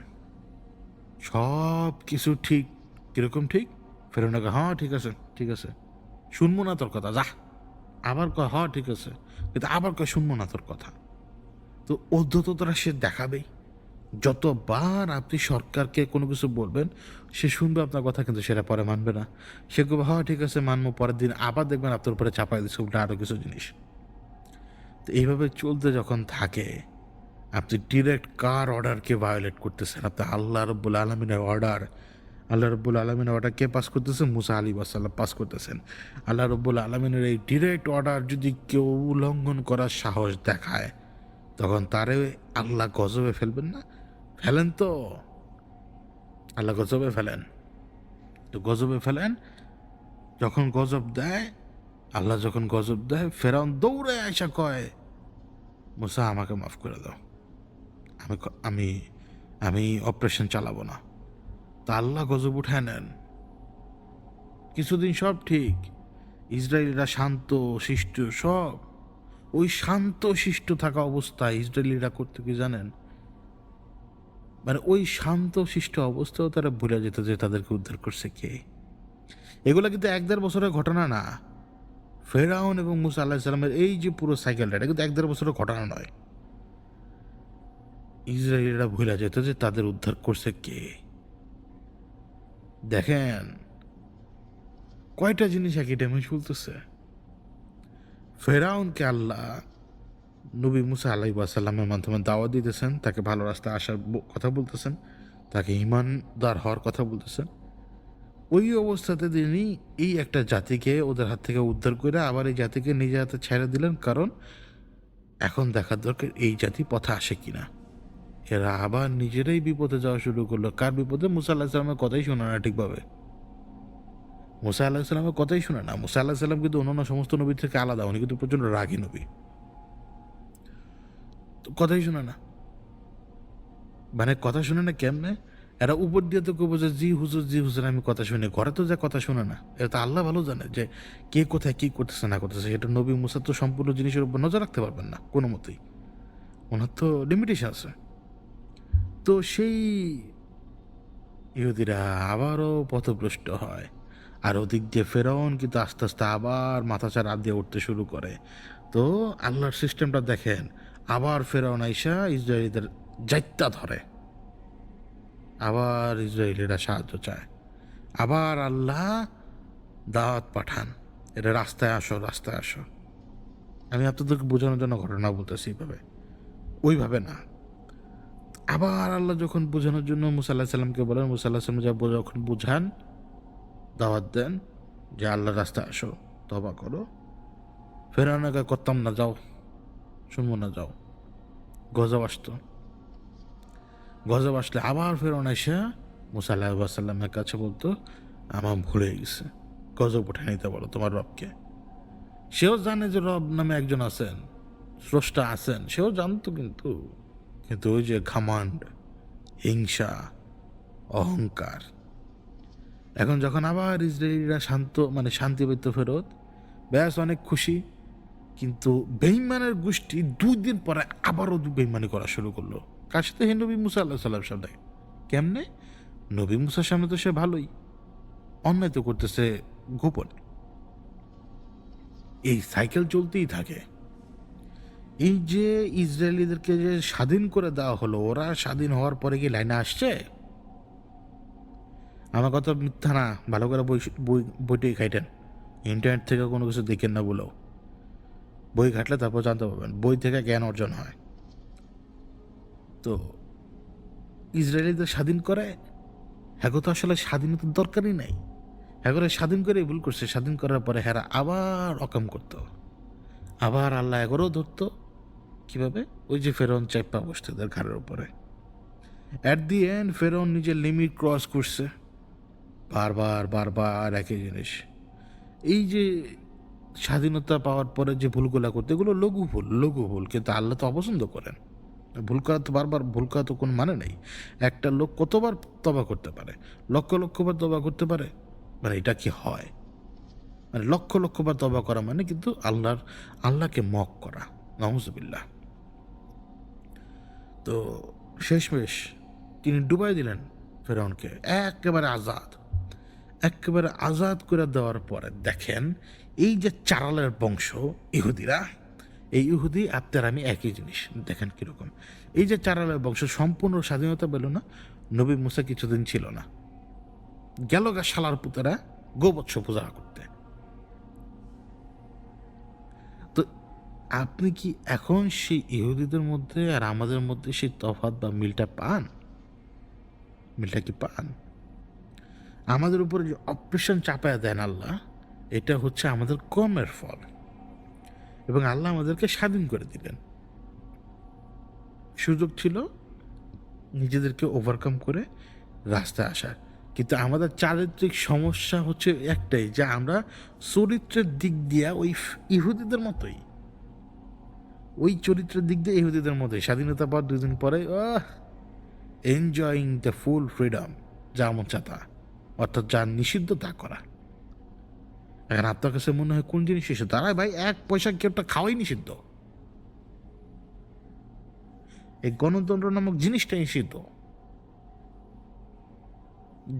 সব কিছু ঠিক। কিরকম ঠিক? ফেরাউনকে, হ্যাঁ ঠিক আছে ঠিক আছে, শুনবো না তোর কথা, যা। আবার কয় হ্যাঁ ঠিক আছে, কিন্তু আবার কয় শুনবো না তোর কথা। তো উদ্ধততা সে দেখাবেই। যতবার আপনি সরকারকে কোনো কিছু বলবেন, সে শুনবে আপনার কথা, কিন্তু সেটা পরে মানবে না। সে বলবে হ্যাঁ ঠিক আছে মানবো, পরের দিন আবার দেখবেন আপনার উপরে চাপাই দিচ্ছে উল্টা আরও কিছু জিনিস। তো এইভাবে চলতে যখন থাকে, আপনি ডিরেক্ট কার অর্ডারকে ভায়োলেট করতেছেন? আপনি আল্লাহ রব্বুল আলমিনের অর্ডার, আল্লাহ রব্বুল আলমিনের অর্ডার কে পাস করতেছেন? মুসা আলী ওয়াসাল্লাম পাস করতেছেন। আল্লাহ রব্বুল আলমিনের এই ডিরেক্ট অর্ডার যদি কেউ উল্লঙ্ঘন করার সাহস দেখায়, তখন তারে আল্লাহ গজবে ফেলবেন না? ফেলেন তো, আল্লাহ গজবে ফেলেন। তো গজবে ফেলেন, যখন গজব দেয়, আল্লাহ যখন গজব দেয়, ফেরাউন দৌড়ে আয়সা কয়, মুসা আমাকে মাফ করে দাও, আমি আমি অপারেশন চালাবো না। তা আল্লাহ গজব উঠায় নেন। কিছুদিন সব ঠিক, ইসরায়েলিরা শান্ত শিষ্ট, সব ওই শান্ত শিষ্ট থাকা অবস্থায় ইসরায়েলিরা করতে কি জানেন, মানে ওই শান্ত শিষ্ট অবস্থাও তারা ভুলে যেত যে তাদেরকে উদ্ধার করছে কে। এগুলো কিন্তু 1-1.5 বছরের ঘটনা না। ফেরাউন এবং মুসা আল্লাহ সাল্লামের এই যে পুরো সাইকেলটা, এটা কিন্তু 1-1.5 বছরের ঘটনা নয়। ইসরায়েলিরা ভুলে যেত যে তাদের উদ্ধার করছে কে। দেখেন কয়টা জিনিস একই টাইমে চলতেছে। ফেরাউনকে আল্লাহ নবী মুসা আলাইহিস সালামের মাধ্যমে দাওয়াত দিতেছেন, তাকে ভালো রাস্তায় আসার কথা বলতেছেন, তাকে ঈমানদার হওয়ার কথা বলতেছেন। ওই অবস্থাতে তিনি এই একটা জাতিকে ওদের হাত থেকে উদ্ধার করে আবার এই জাতিকে নিজের হাতে ছেড়ে দিলেন, কারণ এখন দেখার দরকার এই জাতি পথে আসে কিনা। এরা আবার নিজেরাই বিপদে যাওয়া শুরু করলো। কার বিপদে? মুসা আলাহিসাল্লামের কথাই শোনে না ঠিকভাবে। মুসা আলাহিসাল্লামের কথাই শোনে না। মুসা আলাহিসাল্লাম কিন্তু অন্যান্য সমস্ত নবীর থেকে আলাদা, উনি কিন্তু প্রচণ্ড রাগী নবী, তো কথাই শোনে না। মানে কথা শুনে না কেমনে? এরা উপর দিয়ে তো কেউ বোঝে জি হুজুর, জি হুজুর, আমি কথা শুনি। ঘরে তো যা কথা শুনে না। এটা তো আল্লাহ ভালো জানে যে কে কোথায় কী করতেছে না করতেছে। এটা নবী মুসা তো সম্পূর্ণ জিনিসের উপর নজর রাখতে পারবেন না কোনো মতেই। ওনার তো লিমিটেশন আছে। তো সেই ইহুদিরা আবারও পথভ্রষ্ট হয়। আর ওদিক দিয়ে ফেরাউন কিন্তু আস্তে আস্তে আবার মাথাচাড়া দিয়ে উঠতে শুরু করে। তো আল্লাহর সিস্টেমটা দেখেন, আবার ফেরাউন আইসা ইসরায়েলিদের জাইত্যা ধরে, আবার ইসরায়েলিরা সাহায্য চায়, আবার আল্লাহ দাওয়াত পাঠান, এটা রাস্তায় আসো, রাস্তায় আসো। আমি আপনাদেরকে বোঝানোর জন্য ঘটনা বলতেছি, এইভাবে ওইভাবে না। আবার আল্লাহ যখন বোঝানোর জন্য মুসা আল্লাহ সাল্লামকে বলেন, মুসা আল্লাহ সাল্লাম যখন বুঝান, দাওয়াত দেন যে আল্লাহর রাস্তায় আসো, তবা করো, ফেরাউনকে করতাম না, যাও, শুনবো না, যাও। গজব আসতো, গজব আসলে আবার ফেরাউন এসে মুসা আল্লাহ সাল্লামের কাছে বলতো, আমার ভুলে গেছে, গজব উঠে নিতে বলো তোমার রবকে। সেও জানে যে রব নামে একজন আছেন, স্রষ্টা আছেন, সেও জানতো, কিন্তু কিন্তু ওই যে ঘামান্ড, হিংসা, অহংকার। এখন যখন আবার ইসরায়েলিরা শান্তি পেত ফেরত, ব্যাস অনেক খুশি। কিন্তু বেইমানের গোষ্ঠী 2 দিন পরে আবারও বেইমানি করা শুরু করলো। কার সাথে? হে নবী মুসা আল্লাহ সাল্লাম সাথে। কেমনে? নবী মুসার সামনে তো সে ভালোই, অন্যায় তো করতেছে গোপনে। এই সাইকেল চলতেই থাকে। এই যে ইসরায়েলিদেরকে যে স্বাধীন করে দেওয়া হলো, ওরা স্বাধীন হওয়ার পরে কি লাইনে আসছে? আমার কথা মিথ্যা না, ভালো করে বইটাই খাইটেন, ইন্টারনেট থেকে কোনো কিছু দেখেন না বলেও। বই ঘাটলে তারপর জানতে পারবেন, বই থেকে জ্ঞান অর্জন হয়। তো ইসরায়েলিদের স্বাধীন করে, হ্যাঁ তো আসলে স্বাধীনতার দরকারই নাই। হ্যাঁ স্বাধীন করে ভুল করছে, স্বাধীন করার পরে হ্যাঁ আবার অকাম করতো, আবার আল্লাহ এগোরও ধরতো। কীভাবে? ওই যে ফেরন চাইপা বসতে তাদের ঘাড়ের উপরে। অ্যাট দি এন্ড ফেরন নিজের লিমিট ক্রস করছে, বারবার বারবার একই জিনিস। এই যে স্বাধীনতা পাওয়ার পরে যে ভুলগুলা করতে, এগুলো লঘু ভুল, লঘু ভুল, কিন্তু আল্লাহ তো অপছন্দ করেন। ভুল করা তো বারবার ভুল করা তো কোনো মানে নেই। একটা লোক কতবার তবা করতে পারে? লক্ষ লক্ষবার তবা করতে পারে? মানে এটা কি হয়? মানে লক্ষ লক্ষবার তবা করা মানে কিন্তু আল্লাহকে মক করা, নাউজুবিল্লাহ। তো শেষমেশ তিনি ডুবাই দিলেন ফেরাউনকে, একেবারে আজাদ, একেবারে আজাদ করে দেওয়ার পরে দেখেন, এই যে চারালের বংশ ইহুদিরা, এই ইহুদি আপনার আমি একই জিনিস দেখেন কীরকম। এই যে চারালের বংশ সম্পূর্ণ স্বাধীনতা পেল না, নবী মুসা কিছুদিন ছিল না, গেল গা শালার পুতেরা গোবৎস পূজা করতে। তো আপনি কি এখন সেই ইহুদিদের মধ্যে আর আমাদের মধ্যে সেই তফাৎ বা মিলটা পান? মিলটা কি পান? আমাদের উপরে যে অপারেশন চাপায় দেন আল্লাহ, এটা হচ্ছে আমাদের কর্মের ফল, এবং আল্লাহ আমাদেরকে স্বাধীন করে দিলেন। সুযোগ ছিল নিজেদেরকে ওভারকাম করে রাস্তায় আসার, কিন্তু আমাদের চারিত্রিক সমস্যা হচ্ছে একটাই, যে আমরা চরিত্রের দিক দিয়ে ওই ইহুদিদের মতোই, ওই চরিত্রের দিক দিয়ে ইহুদিদের মতোই। স্বাধীনতা পাওয়ার 2 দিন পরে এনজয়িং দ্য ফুল ফ্রিডম, যা মন চাতা, অর্থাৎ যা নিষিদ্ধ তা করা। এখন আপনার কাছে মনে হয় কোন জিনিস নিষিদ্ধ? দাঁড়ায় ভাই, 1 পয়সা কেউটা খাওয়াই নিষিদ্ধ। এই গণতন্ত্র নামক জিনিসটা নিষিদ্ধ।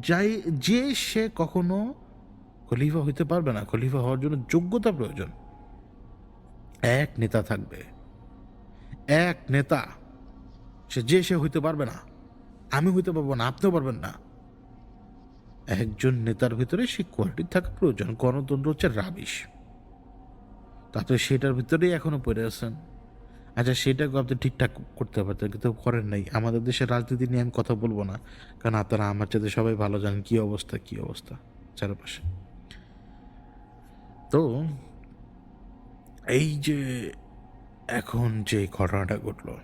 যাই যে সে কখনো খলিফা হইতে পারবে না, খলিফা হওয়ার জন্য যোগ্যতা প্রয়োজন। এক নেতা থাকবে, এক নেতা, সে হইতে পারবে না, আমি হইতে পারবো না, আপনিও পারবেন না। একজন নেতার ভিতরে সেই কোয়ালিটি থাকা প্রয়োজন। গণতন্ত্র হচ্ছে রাবিশ, তারপরে সেটার ভিতরেই এখনো পড়ে আছেন। আচ্ছা, সেটাকে আপনি ঠিকঠাক করতে পারতেন, কিন্তু করেন নাই। আমাদের দেশের রাজনীতি নিয়ে আমি কথা বলবো না, কারণ আপনারা আমার চাইতে সবাই ভালো জানেন কী অবস্থা, কী অবস্থা চারপাশে। তো এই যে এখন যে ঘটনাটা ঘটলো,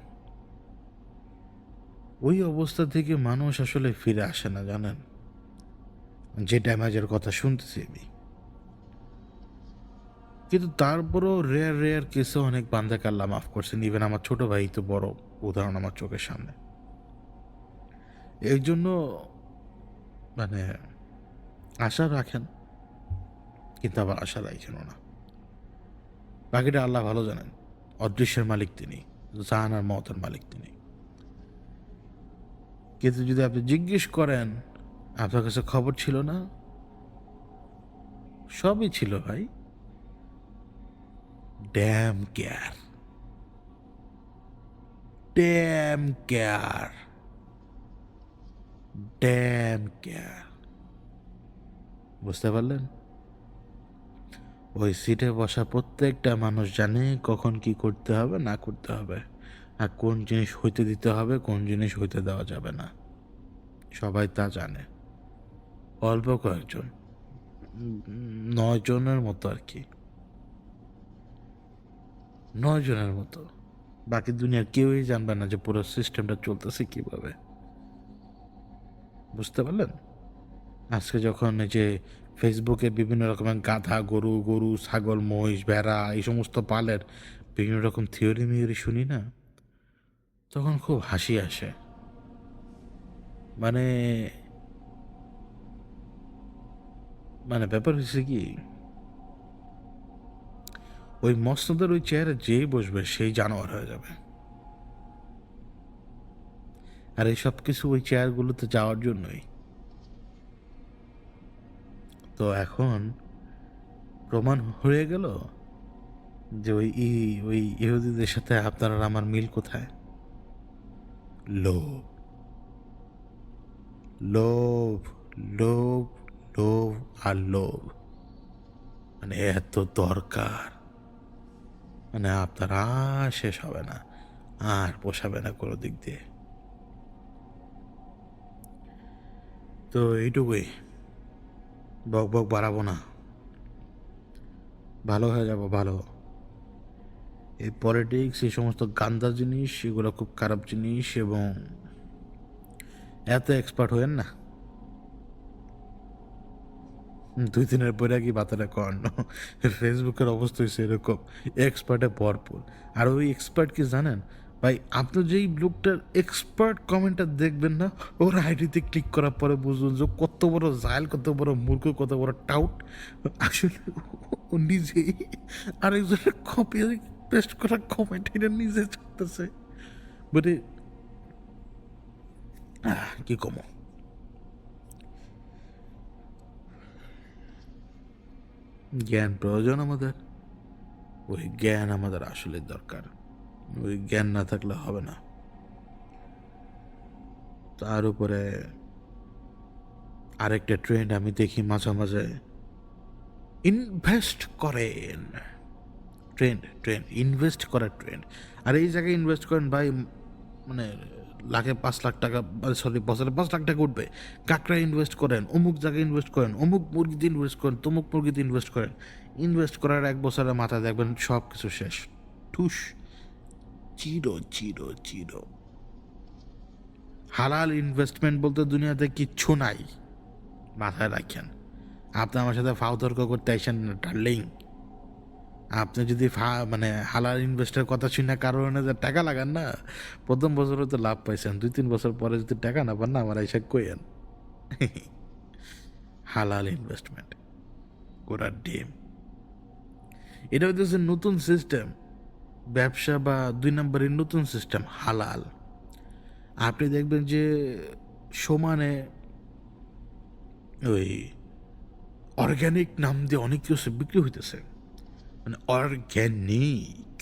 ওই অবস্থা থেকে মানুষ আসলে ফিরে আসে না, জানেন? যে ড্যামেজের কথা শুনতেছি আমি। কিন্তু তারপরও রেয়ার রেয়ার কেসে অনেক বান্দাকে আল্লাহ মাফ করছেন। ইভেন আমার ছোট ভাই তো বড় উদাহরণ আমার চোখের সামনে। এই জন্য মানে আশা রাখেন, কিন্তু আবার আশা রাখেনও না। বাকিটা আল্লাহ ভালো জানেন। অদৃশ্যের মালিক তিনি, জান আর মতের মালিক তিনি। কিন্তু যদি আপনি জিজ্ঞেস করেন আপনার কাছে খবর ছিল না, সবই ছিল ভাই। Damn care, damn care, damn care. বুঝতে পারলেন? ওই সিটে বসা প্রত্যেকটা মানুষ জানে কখন কি করতে হবে না করতে হবে, আর কোন জিনিস হইতে দিতে হবে, কোন জিনিস হইতে দেওয়া যাবে না। সবাই তা জানে। অল্প কয়েকজন, 9 জনের মতো আর কি, 9 জনের মতো। বাকি দুনিয়ার কেউই জানবে না যে পুরো সিস্টেমটা চলতেছে কিভাবে। বুঝতে পারলেন? আজকে যখন এই যে ফেসবুকে বিভিন্ন রকমের গাধা গরু, গরু ছাগল মহিষ ভেড়া এই সমস্ত পালের বিভিন্ন রকম থিওরি মিওরি শুনি না, তখন খুব হাসি আসে। মানে মানে ব্যাপার হচ্ছে কি, ওই মসনদের ওই চেয়ারে যেই বসবে সেই জানোয়ার হয়ে যাবে। আর এই সব কিছু ওই চেয়ারগুলোতে যাওয়ার জন্যই। তো এখন প্রমাণ হয়ে গেল যে ওই ইহুদিদের সাথে আপনার আর আমার মিল কোথায়? লোভ, লোভ, লোভ, লোভ আর লোভ। মানে এত দরকার, মানে আপনার আর শেষ হবে না, আর পোষাবে না কোনো দিক দিয়ে। তো এইটুকুই, বক বক বাড়াবো না, ভালো হয়ে যাব ভালো। এই পলিটিক্স এই সমস্ত গান্দা জিনিস এগুলো খুব খারাপ জিনিস, এবং এত এক্সপার্ট হয়েন না। 2 দিনের পরে কি বাতারে কর্ণ। ফেসবুকের অবস্থা হচ্ছে এরকম, এক্সপার্টে ভরপুর। আর ওই এক্সপার্ট কি জানেন ভাই, আপনি যেই লোকটার এক্সপার্ট কমেন্টটা দেখবেন না, ওর আইডিতে ক্লিক করার পরে বুঝবেন যে কত বড় জাইল, কত বড় মূর্খ, কত বড় টাউট। আসলে ও নিজেই আরেকজনের কপি পেস্ট করা কমেন্ট এটা নিজে চলতেছে। মানে কি কমো, জ্ঞান প্রয়োজন আমাদের। ওই জ্ঞান আমাদের আসলে দরকার। ওই জ্ঞান না থাকলে হবে না। তার উপরে আরেকটা ট্রেন্ড আমি দেখি মাঝে মাঝে, ইনভেস্ট করেন। ট্রেন্ড ট্রেন্ড ইনভেস্ট করার ট্রেন্ড। আর এই জায়গায় ইনভেস্ট করেন ভাই, মানে লাখে 5 লাখ টাকা, সরি বছরে 5 লাখ টাকা উঠবে। কাকড়া ইনভেস্ট করেন, অমুক জায়গায় ইনভেস্ট করেন, অমুক মুরগিতে ইনভেস্ট করেন, তমুক মুরগিতে ইনভেস্ট করেন। ইনভেস্ট করার 1 বছরের মাথায় দেখবেন সব কিছু শেষ, ঠুস, চিরো চিরো চিরো। হালাল ইনভেস্টমেন্ট বলতে দুনিয়াতে কিচ্ছু নাই, মাথায় রাখেন। আপনি আমার সাথে ফাও তর্ক করতে আসেন না ডার্লিং। আপনি যদি মানে হালাল ইনভেস্টের কথা শুনে কারণে যে টাকা লাগান না, প্রথম বছরে তো লাভ পাইছেন, 2-3 বছর পরে যদি টাকা না পান না, আমার এসে কইেন। হালাল ইনভেস্টমেন্ট গোড়ার ডিম, এটা হইতেছে নতুন সিস্টেম ব্যবসা, বা 2 নম্বরের নতুন সিস্টেম হালাল। আপনি দেখবেন যে সমানে ওই অর্গ্যানিক নাম দিয়ে অনেক কিছু বিক্রি হইতেছে, মানে অর্গ্যানিক,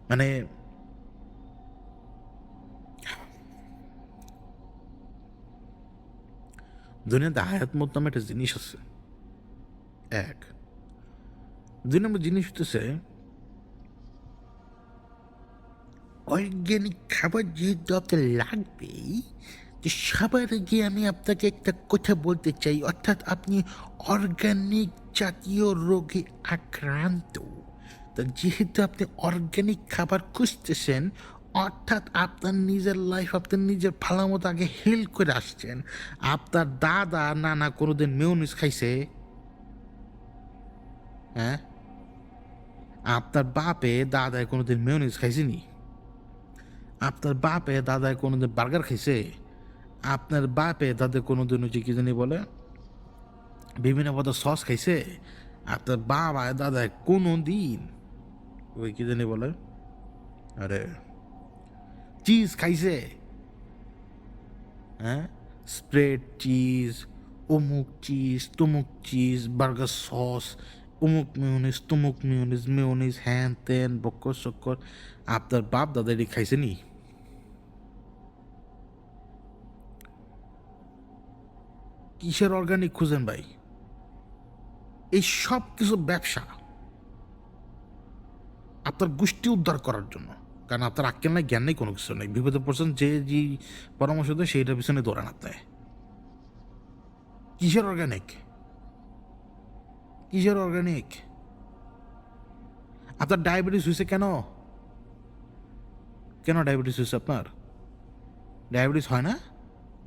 মানে দুনিয়াতে হায়াত মত নামে একটা জিনিস আছে, 1। 2 নম্বর জিনিস হতেছে অর্গ্যানিক খাবার যেহেতু আপনার লাগবেই, তো সবার আগে আমি আপনাকে একটা কথা বলতে চাই, অর্থাৎ আপনি অর্গ্যানিক জাতীয় রোগে আক্রান্ত। তো যেহেতু আপনি অর্গ্যানিক খাবার খুঁজতেছেন, অর্থাৎ আপনার নিজের লাইফ আপনি নিজের ভালো মতো আগে হেল করে আসছেন। আপনার দাদা নানা কোনোদিন মেয়োনিজ খাইছে? হ্যাঁ, আপনার বাপে দাদায় কোনোদিন মেয়োনিজ খাইছেনি? আপনার বাপে দাদায় কোনোদিন বার্গার খাইছে? আপনার বাপে দাদা কোনোদিন হচ্ছে কি জানি বলে বিভিন্ন পদের সস খাইছে? আপনার বাবা দাদায় কোনো দিন ওই কি জানি বলে আরে চিজ খাইছে? হ্যাঁ, স্প্রেড চিজ, অমুক চিজ, তমুক চিজ, বার্গার সস, অমুক মেয়নিজ, তমুক মেয়নিজ, মেয়নিজ হ্যান ত্যান বক্কর সক্কর। আপনার বাপ দাদারি খাইছে নি? কিসের অর্গানিক খুঁজেন ভাই? এই সব কিছু ব্যবসা আপনার গোষ্ঠী উদ্ধার করার জন্য। কারণ আপনার আক্কেল নাই, জ্ঞান নেই, কোনো কিছু নেই। বিপদে পড়ছেন, যে পরামর্শ দেয় সেইটার পিছনে দৌড়ান আপনার। কিসের অর্গানিক? কিসের অর্গানিক? আপনার ডায়াবেটিস হয়েছে কেন? কেন ডায়াবেটিস হয়েছে আপনার? ডায়াবেটিস হয় না?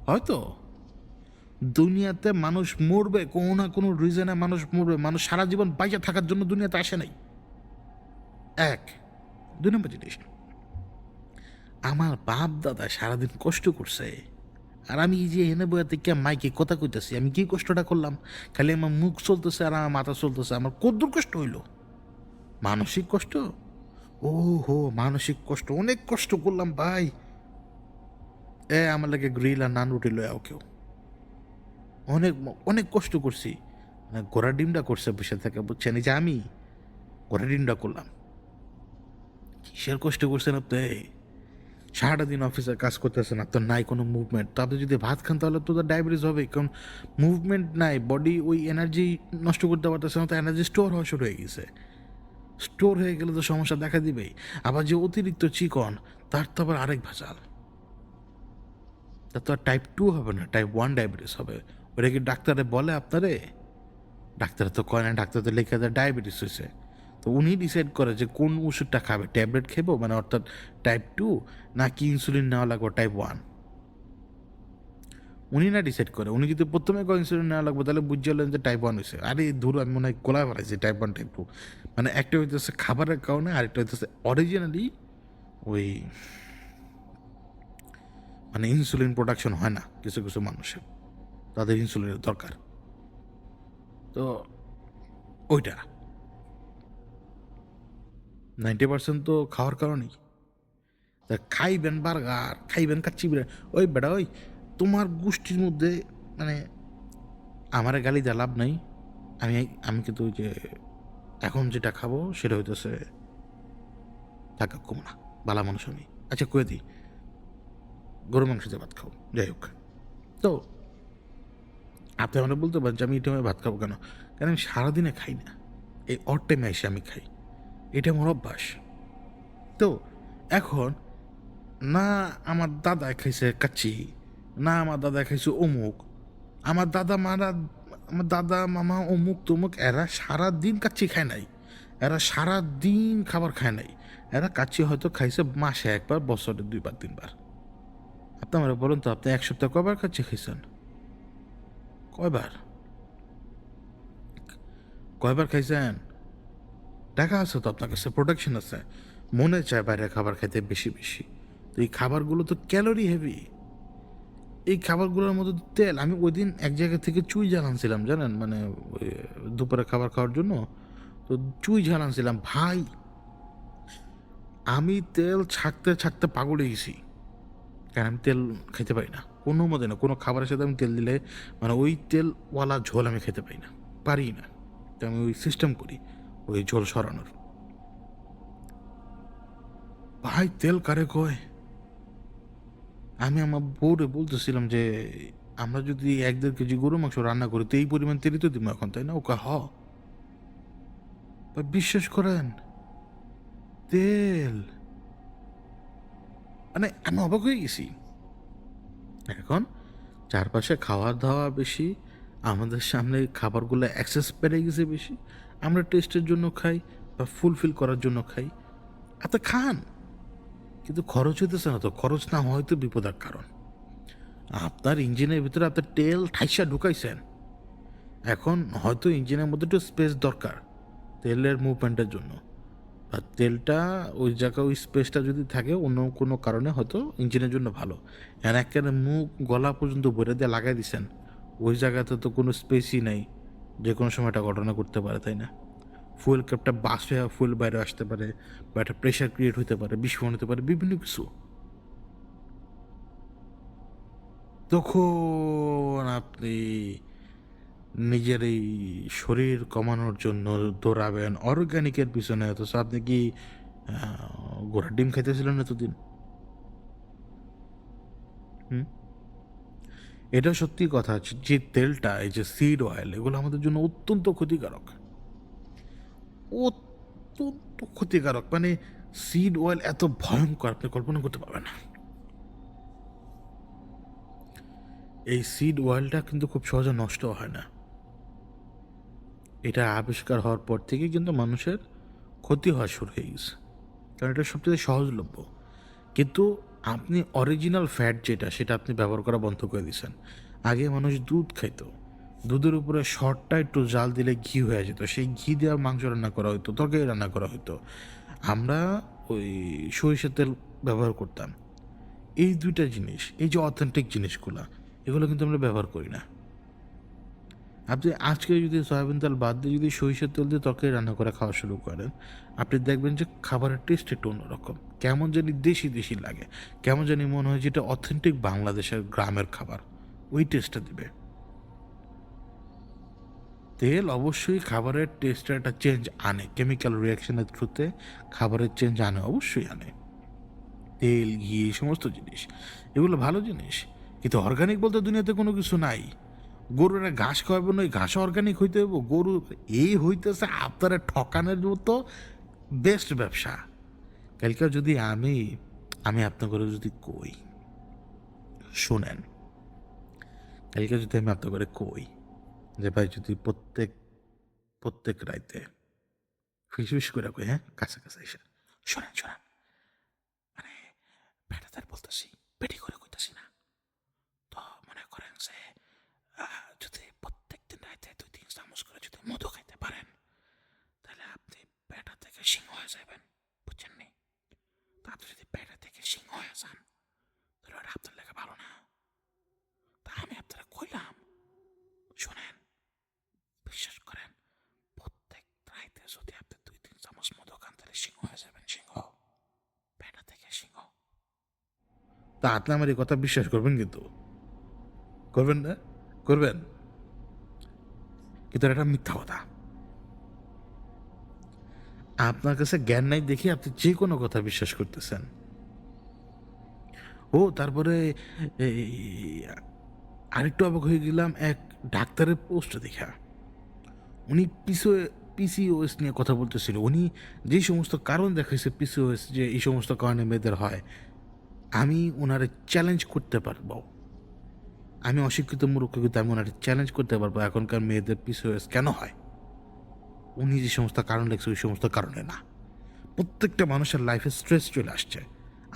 হয়তো দুনিয়াতে মানুষ মরবে, কোনো না কোনো রিজনে মানুষ মরবে। মানুষ সারা জীবন বাইচে থাকার জন্য দুনিয়াতে আসে নাই। এক, দুই নম্বর জিনিস, আমার বাপ দাদা সারাদিন কষ্ট করছে, আর আমি এই যে এনে বইয়া থেকে মাইকে কথা কইতেছি, আমি কি কষ্টটা করলাম? খালি আমার মুখ চলতেছে আর আমার মাথা চলতেছে। আমার কদ্দুর কষ্ট হইল? মানসিক কষ্ট? ও হো, মানসিক কষ্ট, অনেক কষ্ট করলাম ভাই। আমার লাগে গ্রিল আর নান রুটি লয়াও কেউ। অনেক অনেক কষ্ট করছি। মানে ঘোড়ার ডিমটা করছে বসে থেকে, বুঝছেন? এই যে আমি ঘোড়ার ডিমটা করলাম, কিসের কষ্ট করছেন আপনি? সারাটা দিন অফিসে কাজ করতেছেন, আপনার নাই কোনো মুভমেন্ট। তো আপনি যদি ভাত খান তাহলে তো ডায়াবেটিস হবে, কারণ মুভমেন্ট নাই। বডি ওই এনার্জি নষ্ট করতে পারতেছে না, তো এনার্জি স্টোর হওয়া শুরু হয়ে গেছে। স্টোর হয়ে গেলে তো সমস্যা দেখা দিবেই। আবার যে অতিরিক্ত চিকন, তার তো আবার আরেক ভেজাল। তা তো আর টাইপ 2 হবে না, টাইপ 1 ডায়াবেটিস হবে। ওটা কি ডাক্তারে বলে আপনারে? ডাক্তারে তো কয় না, ডাক্তার তো লিখে দেয় ডায়াবেটিস হয়েছে। তো উনি ডিসাইড করে যে কোন ওষুধটা খাবে, ট্যাবলেট খেবো মানে অর্থাৎ টাইপ 2, নাকি ইনসুলিন নেওয়া লাগবে টাইপ 1। উনি না ডিসাইড করে। উনি যদি প্রথমে কয় ইনসুলিন নেওয়া লাগবে, তাহলে বুঝলেন যে টাইপ 1 হয়েছে। আরে ধরো, আমি মনে হয় গোলায় ফেলাইছি টাইপ 1 টাইপ 2। মানে একটা হইতেছে খাবারের কারণে, আরেকটা হইতেছে অরিজিনালি ওই মানে ইনসুলিন প্রোডাকশন হয় না কিছু কিছু মানুষের, তাদের ইনসুলিনের দরকার। তো ওইটা 90% তো খাওয়ার কারণেই। তা খাইবেন বার্গার, খাইবেন কাচ্চি বিরিয়ানি। ওই বেটা ওই, তোমার গোষ্ঠীর মধ্যে মানে আমারে গালি দেওয়া লাভ নাই। আমি আমি কিন্তু ওই যে এখন যেটা খাবো সেটা হইতেছে টাকা কম না, বালা মানুষ আমি। আচ্ছা কয়ে দিই, গরু মাংস দিয়ে ভাত খাও, যাই হোক। তো আপনি আমরা বলতে পারেন যে আমি এই টাইমে ভাত খাবো কেন? কারণ আমি সারাদিনে খাই না, এই অড টাইমে এসে আমি খাই, এটা আমার অভ্যাস। তো এখন না আমার দাদা খাইছে কাচ্চি, না আমার দাদা খাইছে অমুক, আমার দাদা মারা, আমার দাদা মামা অমুক তমুক, এরা সারা দিন কাচ্চি খায় নাই, এরা সারা দিন খাবার খায় নাই। এরা কাচ্চি হয়তো খাইছে মাসে একবার, বছরে 2-3 বার। আপনি আমার বলুন তো, আপনি এক সপ্তাহ কয়বার কাচ্চি খাইছেন? কয়বার? কয়বার খাইছেন? টাকা আছে তো আপনার কাছে, প্রোডাকশন আছে, মনে চায় বাইরে খাবার খাইতে বেশি বেশি। তো এই খাবারগুলো তো ক্যালোরি হেভি। এই খাবারগুলোর মধ্যে তেল। আমি ওই দিন এক জায়গা থেকে চুই ঝাল আনছিলাম, জানেন, মানে ওই দুপুরে খাবার খাওয়ার জন্য। তো চুই ঝাল আনছিলাম ভাই, আমি তেল ছাকতে ছাকতে পাগল হয়ে গেছি। কারণ আমি তেল খেতে পারি না কোনো মতে, না কোনো খাবারের সাথে আমি তেল দিলে মানে ওই তেলওয়ালা ঝোল আমি খেতে পারি না, পারি না। তো আমি ওই সিস্টেম করি ওই ঝোল সরানোর। ভাই তেল কারে কয়? আমি আমার বউরে বলতেছিলাম যে আমরা যদি 1-1.5 কেজি গরু মাংস রান্না করি, তো এই পরিমাণ তেলই তো দিব এখন, তাই না? ওকে হ, বিশ্বাস করেন, তেল। মানে আমি অবাক হয়ে গেছি। এখন চারপাশে খাওয়া দাওয়া বেশি, আমাদের সামনে খাবারগুলো অ্যাক্সেস বেড়ে গেছে বেশি। আমরা টেস্টের জন্য খাই বা ফুলফিল করার জন্য খাই। আপনি খান, কিন্তু খরচ হইতেছে না তো, খরচ না হয়তো বিপদের কারণ। আপনার ইঞ্জিনের ভিতরে আপনার তেল ঠাইসা ঢুকাইছেন, এখন হয়তো ইঞ্জিনের মধ্যে একটু স্পেস দরকার তেলের মুভমেন্টের জন্য, আর তেলটা ওই জায়গায় ওই স্পেসটা যদি থাকে অন্য কোনো কারণে হয়তো ইঞ্জিনের জন্য ভালো। আর একেবারে মুখ গলা পর্যন্ত ভরে দিয়ে লাগাই দিছেন, ওই জায়গাতে তো কোনো স্পেসই নাই, যে কোনো সময় একটা ঘটনা করতে পারে, তাই না? ফুয়েল ক্যাপটা বাস হয়ে ফুয়েল বাইরে আসতে পারে, বা একটা প্রেশার ক্রিয়েট হতে পারে, বিস্ফোরণ হতে পারে, বিভিন্ন কিছু। তখন আপনি নিজের এই শরীর কমানোর জন্য দৌড়াবেন অর্গানিকের পিছনে, অথচ আপনি কি ঘোড়ার ডিম খাইতেছিলেন এতদিন? হুম, এটা সত্যি কথা। যে তেলটা, এই যে সিড অয়েল, এগুলো আমাদের জন্য অত্যন্ত ক্ষতিকারক, অত্যন্ত ক্ষতিকারক। মানে সিড অয়েল এত ভয়ঙ্কর আপনি কল্পনা করতে পারবেন না। এই সিড অয়েলটা কিন্তু খুব সহজে নষ্ট হয় না। এটা আবিষ্কার হওয়ার পর থেকে কিন্তু মানুষের ক্ষতি হওয়া শুরু হয়ে গেছে, কারণ এটা সবচেয়ে সহজলভ্য। কিন্তু আপনি অরিজিনাল ফ্যাট যেটা, সেটা আপনি ব্যবহার করা বন্ধ করে দিয়েছেন। আগে মানুষ দুধ খাইতো, দুধের উপরে শর্টটা একটু জাল দিলে ঘি হয়ে যেত, সেই ঘি দেওয়া মাংস রান্না করা হতো, তরকারি রান্না করা হতো। আমরা ওই সরিষার তেল ব্যবহার করতাম। এই দুইটা জিনিস, এই যে অথেন্টিক জিনিসগুলো, এগুলো কিন্তু আমরা ব্যবহার করি না। আপনি আজকে যদি সয়াবিন তেল বাদ দিয়ে যদি সরিষার তেল দিয়ে তরকারি রান্না করে খাওয়া শুরু করেন, আপনি দেখবেন যে খাবারের টেস্ট একটু অন্যরকম, কেমন জানি দেশি দেশি লাগে, কেমন জানি মনে হয় যেটা অথেন্টিক বাংলাদেশের গ্রামের খাবার, ওই টেস্টটা দিবে। তেল অবশ্যই খাবারের টেস্টের একটা চেঞ্জ আনে, কেমিক্যাল রিয়াকশনের থ্রুতে খাবারের চেঞ্জ আনে, অবশ্যই আনে। তেল, ঘি, এই সমস্ত জিনিস, এগুলো ভালো জিনিস, কিন্তু অর্গানিক বলতে দুনিয়াতে কোনো কিছু নাই। গরুরা ঘাস খাওয়াবেন, ওই ঘাস অর্গানিক হইতে হইব? গরু এই হইতেছে আপনারা ঠকানোর মতো বেস্ট ব্যবসা। কালকে যদি আমি আমি আপনাকে যদি কই, শোনেন, কালকে যদি আমি আপনাকে কই যে ভাই, যদি প্রত্যেক প্রত্যেক রাইতে ফিস ফিস করে কই, হ্যাঁ, কাছাকাছি এসে শোনেন শোনেন, মানে পেটাতার বলতেছি, পেটি করে কইতাছি না তো, মনে করেন যে যদি প্রত্যেকদিন রাইতে 2-3 চামচ করে যদি মধু খাইতে পারেন, তাহলে আপনি পেটা থেকে সিংহ হয়ে যাবেন, বুঝছেন নি? তা আপনি যদি পেটা থেকে সিংহ হয়ে যান, তাহলে ওটা আপনার লেগে ভালো না। তা আমি আপনারা কইলাম, শোনেন, বিশ্বাস করেন, প্রত্যেক রাইতে যদি আপনি 2-3 চামচ মধু খান, তাহলে সিংহ হয়ে যাবেন, সিংহ, পেটা থেকে সিংহ। তা আপনি আমার এই কথা বিশ্বাস করবেন? কিন্তু করবেন না? করবেন? কিন্তু এটা মিথ্যা কথা। আপনার কাছে জ্ঞান নাই দেখে আপনি যে কোনো কথা বিশ্বাস করতেছেন। ও তারপরে এই আরেকটু অবাক হয়ে গেলাম এক ডাক্তারের পোস্ট দেখা। উনি পিসিওএস নিয়ে কথা বলতেছিল। উনি যে সমস্ত কারণ দেখাইছে পিসিওএস যে এই সমস্ত কারণে মেয়েদের হয়, আমি ওনারে চ্যালেঞ্জ করতে পারবো। আমি অশিক্ষিত মূর্খ, কিন্তু আমি ওনারে চ্যালেঞ্জ করতে পারবো এখনকার মেয়েদের পিসিওএস কেন হয়। উনি যে সমস্ত কারণ লেগছে ওই সমস্ত কারণে না। প্রত্যেকটা মানুষের লাইফে স্ট্রেস চলে আসছে।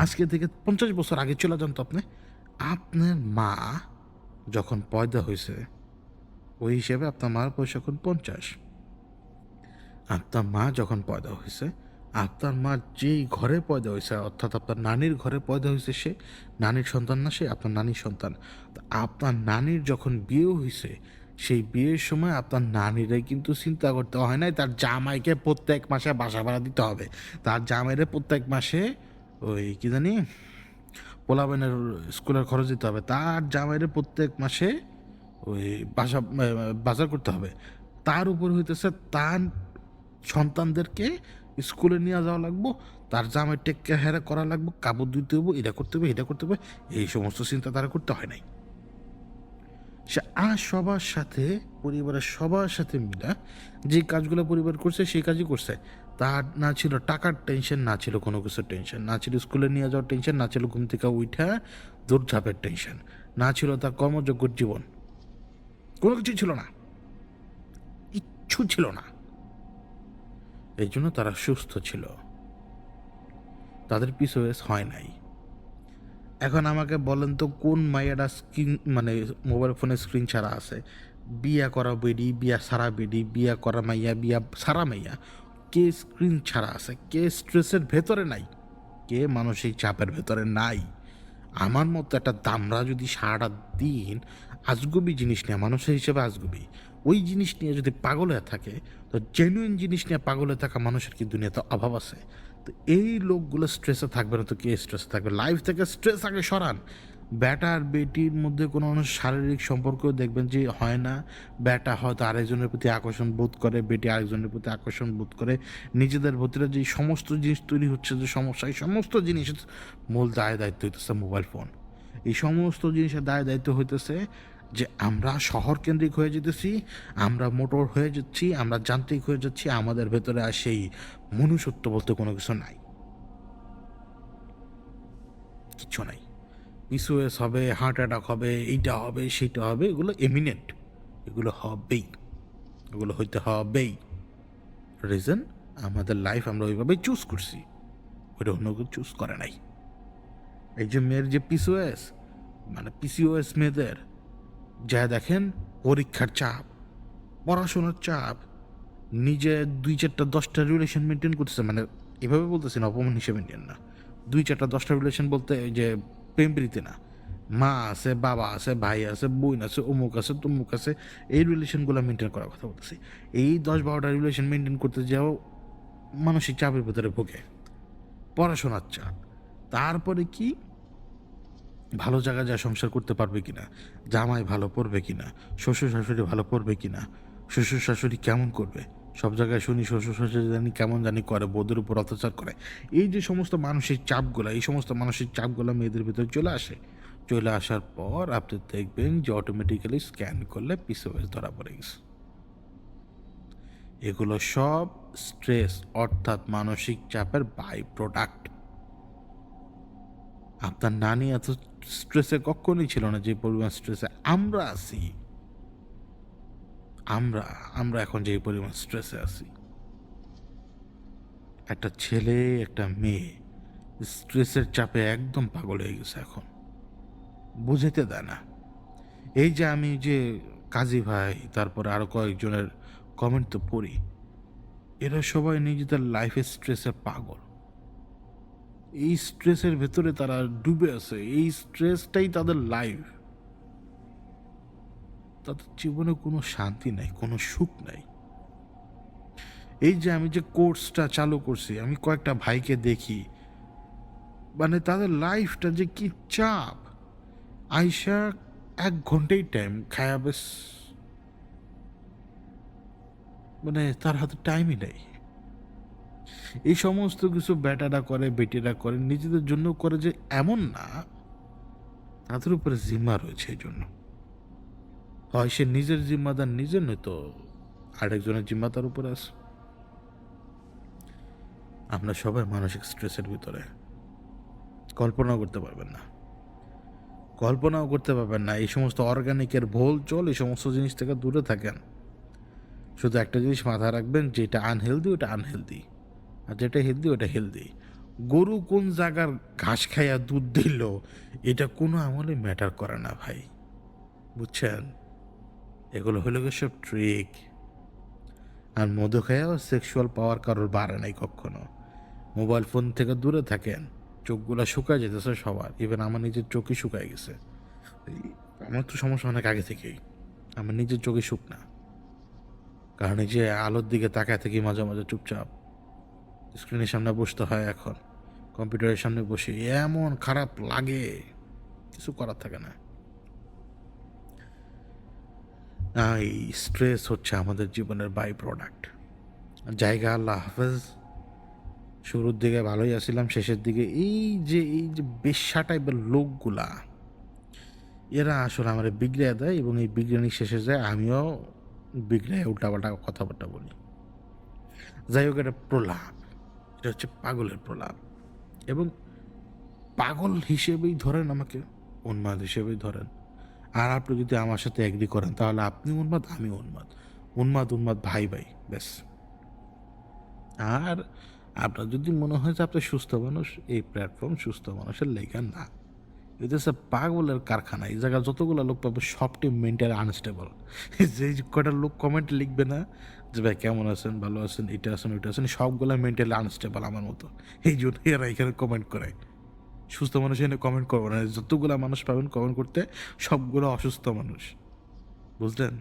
আজকে থেকে 50 বছর আগে চলে যান তো আপনি, আপনার মা যখন পয়দা হয়েছে, ওই হিসেবে আপনার মার বয়স এখন 50। আপনার মা যখন পয়দা হয়েছে, আপনার মা যেই ঘরে পয়দা হয়েছে, অর্থাৎ আপনার নানির ঘরে পয়দা হয়েছে, সে নানির সন্তান না, সে আপনার নানির সন্তান। তো আপনার নানির যখন বিয়ে হয়েছে, সেই বিয়ের সময় আপনার নানিরাই কিন্তু চিন্তা করতে হয় নাই তার জামাইকে প্রত্যেক মাসে বাসা ভাড়া দিতে হবে, তার জামাইরে প্রত্যেক মাসে ওই কি জানি পোলাবেনের স্কুলের খরচ দিতে হবে, তার জামাইরে প্রত্যেক মাসে ওই বাজার করতে হবে, তার উপর হইতেছে তার সন্তানদেরকে স্কুলে নিয়ে যাওয়া লাগবো, তার জামাই টেক কেয়ার করা লাগবো, কাপড় ধুইতে হবো, এটা করতে হবে, এটা করতে হবে। এই সমস্ত চিন্তা তারা করতে হয় নাই। সে আর সবার সাথে, পরিবারের সবার সাথে মিলা যে কাজগুলো পরিবার করছে সেই কাজই করছে। তার না ছিল টাকার টেনশন, না ছিল কোনো কিছুর টেনশন, না ছিল স্কুলে নিয়ে যাওয়ার টেনশন, না ছিল ঘুম থেকে উঠা দৌড়ঝাঁপের টেনশন, না ছিল তার কর্মযোগ্য জীবন, কোনো কিছু ছিল না, কিচ্ছু ছিল না। এই জন্য তারা সুস্থ ছিল। তাদের পিসিওএস হয় নাই। এখন আমাকে বলেন তো কোন মাইয়াটা স্ক্রিন মানে মোবাইল ফোনের স্ক্রিন ছাড়া আছে? বিয়া করা বেডি, বিয়া সারা বেডি, বিয়া করা মাইয়া, বিয়া সারা মাইয়া, কে স্ক্রিন ছাড়া আছে? কে স্ট্রেসের ভেতরে নাই? কে মানসিক চাপের ভেতরে নাই? আমার মতো একটা দামড়া যদি সারাটা দিন আজগুবি জিনিস নিয়ে, মানুষের হিসেবে আজগুবি, ওই জিনিস নিয়ে যদি পাগল হয়ে থাকে, তো জেনুইন জিনিস নিয়ে পাগল হয়ে থাকা মানুষের কি দুনিয়াতে অভাব আছে? তো এই লোকগুলো স্ট্রেসে থাকবে না তো কে স্ট্রেসে থাকবে? লাইফ থেকে স্ট্রেস আগে সরান। ব্যাটা আর বেটির মধ্যে কোনো শারীরিক সম্পর্ক দেখবেন যে হয় না। ব্যাটা হয়তো আরেকজনের প্রতি আকর্ষণ বোধ করে, বেটি আরেকজনের প্রতি আকর্ষণ বোধ করে। নিজেদের ভিতরে যে সমস্ত জিনিস তৈরি হচ্ছে, যে সমস্যা, এই সমস্ত জিনিসের মূল দায় দায়িত্ব হইতেছে মোবাইল ফোন। এই সমস্ত জিনিসের দায় দায়িত্ব হইতেছে যে আমরা শহর কেন্দ্রিক হয়ে যেতেছি, আমরা মোটর হয়ে যাচ্ছি, আমরা যান্ত্রিক হয়ে যাচ্ছি, আমাদের ভেতরে আর সেই মনুষ্যত্ব বলতে কোনো কিছু নাই, কিচ্ছু নাই। পিসিওএস হবে, হার্ট অ্যাটাক হবে, এইটা হবে, সেইটা হবে, এগুলো এমিনেন্ট, এগুলো হবেই, এগুলো হইতে হবেই। রিজন, আমাদের লাইফ আমরা ওইভাবেই চুজ করছি, ওইটা অন্য কেউ চুজ করে নাই। এই যে মেয়ের যে পিসিওএস, মানে পিসিওএস মেয়েদের যা দেখেন, পরীক্ষার চাপ, পড়াশোনার চাপ, নিজে 2-4-10টা রিলেশন মেনটেন করতেছে, মানে এভাবে বলতেছি না, অপমান হিসেবে নিয়েন না, 2-4-10টা রিলেশন বলতে এই যে প্রেম প্রীতি না, মা আছে, বাবা আছে, ভাই আছে, বোন আছে, অমুক আছে, তমুক আছে, এই রিলেশনগুলো মেনটেন করার কথা বলতেছি। এই 10-12টা রিলেশন মেনটেন করতে যাও মানসিক চাপের ভেতরে ভোগে, পড়াশোনার চাপ, তারপরে কি ভালো জায়গায় যা সংসার করতে পারবে কিনা, জামাই ভালো পড়বে কিনা, শ্বশুর শাশুড়ি ভালো পড়বে কিনা, শ্বশুর শাশুড়ি কেমন করবে, সব জায়গায় শুনি শ্বশুর শাশুড়ি জানি কেমন জানি করে, বউদের উপর অত্যাচার করে। এই যে সমস্ত মানসিক চাপগুলো, এই সমস্ত মানসিক চাপগুলো মেয়েদের ভিতরে চলে আসে। চলে আসার পর আপনি দেখবেন যে অটোমেটিক্যালি স্ক্যান করলে পিসিওএস ধরা পড়ে গেছে। এগুলো সব স্ট্রেস অর্থাৎ মানসিক চাপের বাই প্রোডাক্ট। আপনার নানি এত স্ট্রেসে কখনোই ছিল না যে পরিমাণ স্ট্রেসে আমরা আছি। আমরা আমরা এখন যে পরিমাণ স্ট্রেসে আছি, একটা ছেলে একটা মেয়ে স্ট্রেসের চাপে একদম পাগল হয়ে গেছে, এখন বুঝাইতে দেয় না। এই যে আমি যে কাজী ভাই, তারপরে আরো কয়েকজনের কমেন্ট তো পড়ি, এরা সবাই নিজেদের লাইফের স্ট্রেসে পাগল। এই স্ট্রেসের ভেতরে তারা ডুবে আছে, এই স্ট্রেসটাই তাদের লাইফ। তাদের জীবনে কোনো শান্তি নাই, কোনো সুখ নাই। এই যে আমি যে কোর্সটা চালু করছি, আমি কয়েকটা ভাইকে দেখি, মানে তাদের লাইফটা যে কি চাপ। আইসা 1 ঘন্টাই টাইম খায়া বেশ, মানে তার হাতে টাইমই নেই। এই সমস্ত কিছু বেটারা করে, বেটিরা করে, নিজেদের জন্য করে, যে এমন না তাদের উপরে জিম্মা রয়েছে। এই জন্য হয় সে নিজের জিম্মাদার নিজের, নয়তো আরেকজনের জিম্মা তার উপরে আছে। আমরা সবাই মানসিক স্ট্রেসের ভিতরে, কল্পনাও করতে পারবেন না, কল্পনাও করতে পারবেন না। এই সমস্ত অর্গানিকের ভোল চল, এই সমস্ত জিনিস থেকে দূরে থাকেন। শুধু একটা জিনিস মাথায় রাখবেন, যেটা আনহেলদি ওটা আনহেলদি, আর যেটা হেলদি ওটা হেলদি। গরু কোন জায়গার ঘাস খাইয়া দুধ দিল, এটা কোনো আমলে ম্যাটার করে না ভাই, বুঝছেন? এগুলো হলো গিয়ে সব ট্রিক। আর মধু খাইয়াও সেক্সুয়াল পাওয়ার কারোর বাড়ে নাই কখনো। মোবাইল ফোন থেকে দূরে থাকেন। চোখগুলো শুকায় যেতেছে সবার, ইভেন আমার নিজের চোখই শুকায় গেছে। আমার তো সমস্যা অনেক আগে থেকেই, আমার নিজের চোখে শুক না, কারণ এই যে আলোর দিকে তাকায় থাকি মাঝে মাঝে চুপচাপ, স্ক্রিনের সামনে বসতে হয়, এখন কম্পিউটারের সামনে বসে এমন খারাপ লাগে, কিছু করার থাকে না। এই স্ট্রেস হচ্ছে আমাদের জীবনের বাই প্রোডাক্ট। জায়গা আল্লাহ হাফেজ। শুরুর দিকে ভালোই আসছিলাম, শেষের দিকে এই যে বেশ্যা টাইপের লোকগুলা, এরা আসলে আমার বিগড়ে দেয়, এবং এই বিগড়ানি শেষে যায় আমিও বিগড়ে উল্টাপাল্টা কথাবার্তা বলি। যাই হোক, এটা প্রলাপ, এটা হচ্ছে পাগলের প্রলাপ। এবং পাগল হিসেবেই ধরেন আমাকে, উন্মাদ হিসেবেই ধরেন। আর আপনি যদি আমার সাথে এগ্রি করেন, তাহলে আপনি উন্মাদ, আমি উন্মাদ, উন্মাদ উন্মাদ ভাই ভাই, ব্যাস। আর আপনার যদি মনে হয় যে আপনি সুস্থ মানুষ, এই প্ল্যাটফর্ম সুস্থ মানুষের লেখা না। এটা হচ্ছে পাগলের কারখানা। এই জায়গায় যতগুলো লোক পাবে সবটি মেন্টালি আনস্টেবল। যেই কয়টা লোক কমেন্টে লিখবে না যে ভাই কেমন আছেন, ভালো আছেন, এটা আছেন, ওইটা আছেন, সবগুলা মেন্টালি আনস্টেবল আমার মতো। এই জন্য এরা এখানে কমেন্ট করে। সুস্থ মানুষ এখানে কমেন্ট করবো না। যতগুলা মানুষ পাবেন কমেন্ট করতে, সবগুলো অসুস্থ মানুষ। বুঝলেন?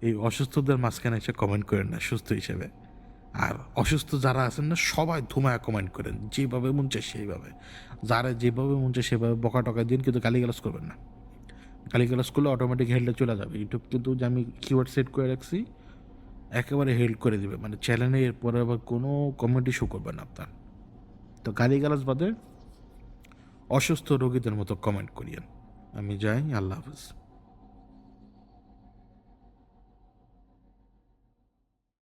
এই অসুস্থদের মাঝখানে এসে কমেন্ট করেন না সুস্থ হিসেবে। আর অসুস্থ যারা আছেন না সবাই ধুমায়া কমেন্ট করেন, যেভাবে মন চায় সেইভাবে। যারা যেভাবে মন চায় সেভাবে বকা টকা দিন, কিন্তু গালিগালাজ করবেন না। গালিগালাজ করলে অটোমেটিক হেল্ডে চলে যাবে। ইউটিউব কিন্তু যে আমি কিওয়ার্ড সেট করে রাখছি, একেবারে হেল্ড করে দিবে, মানে চ্যানেলে এরপরে আবার কোনো কমেন্টই শো করবে না আপনার। তো গালিগালাজ বাদে অসুস্থ রোগীদের মতো কমেন্ট করিয়েন। আমি যাই, আল্লাহ হাফিজ।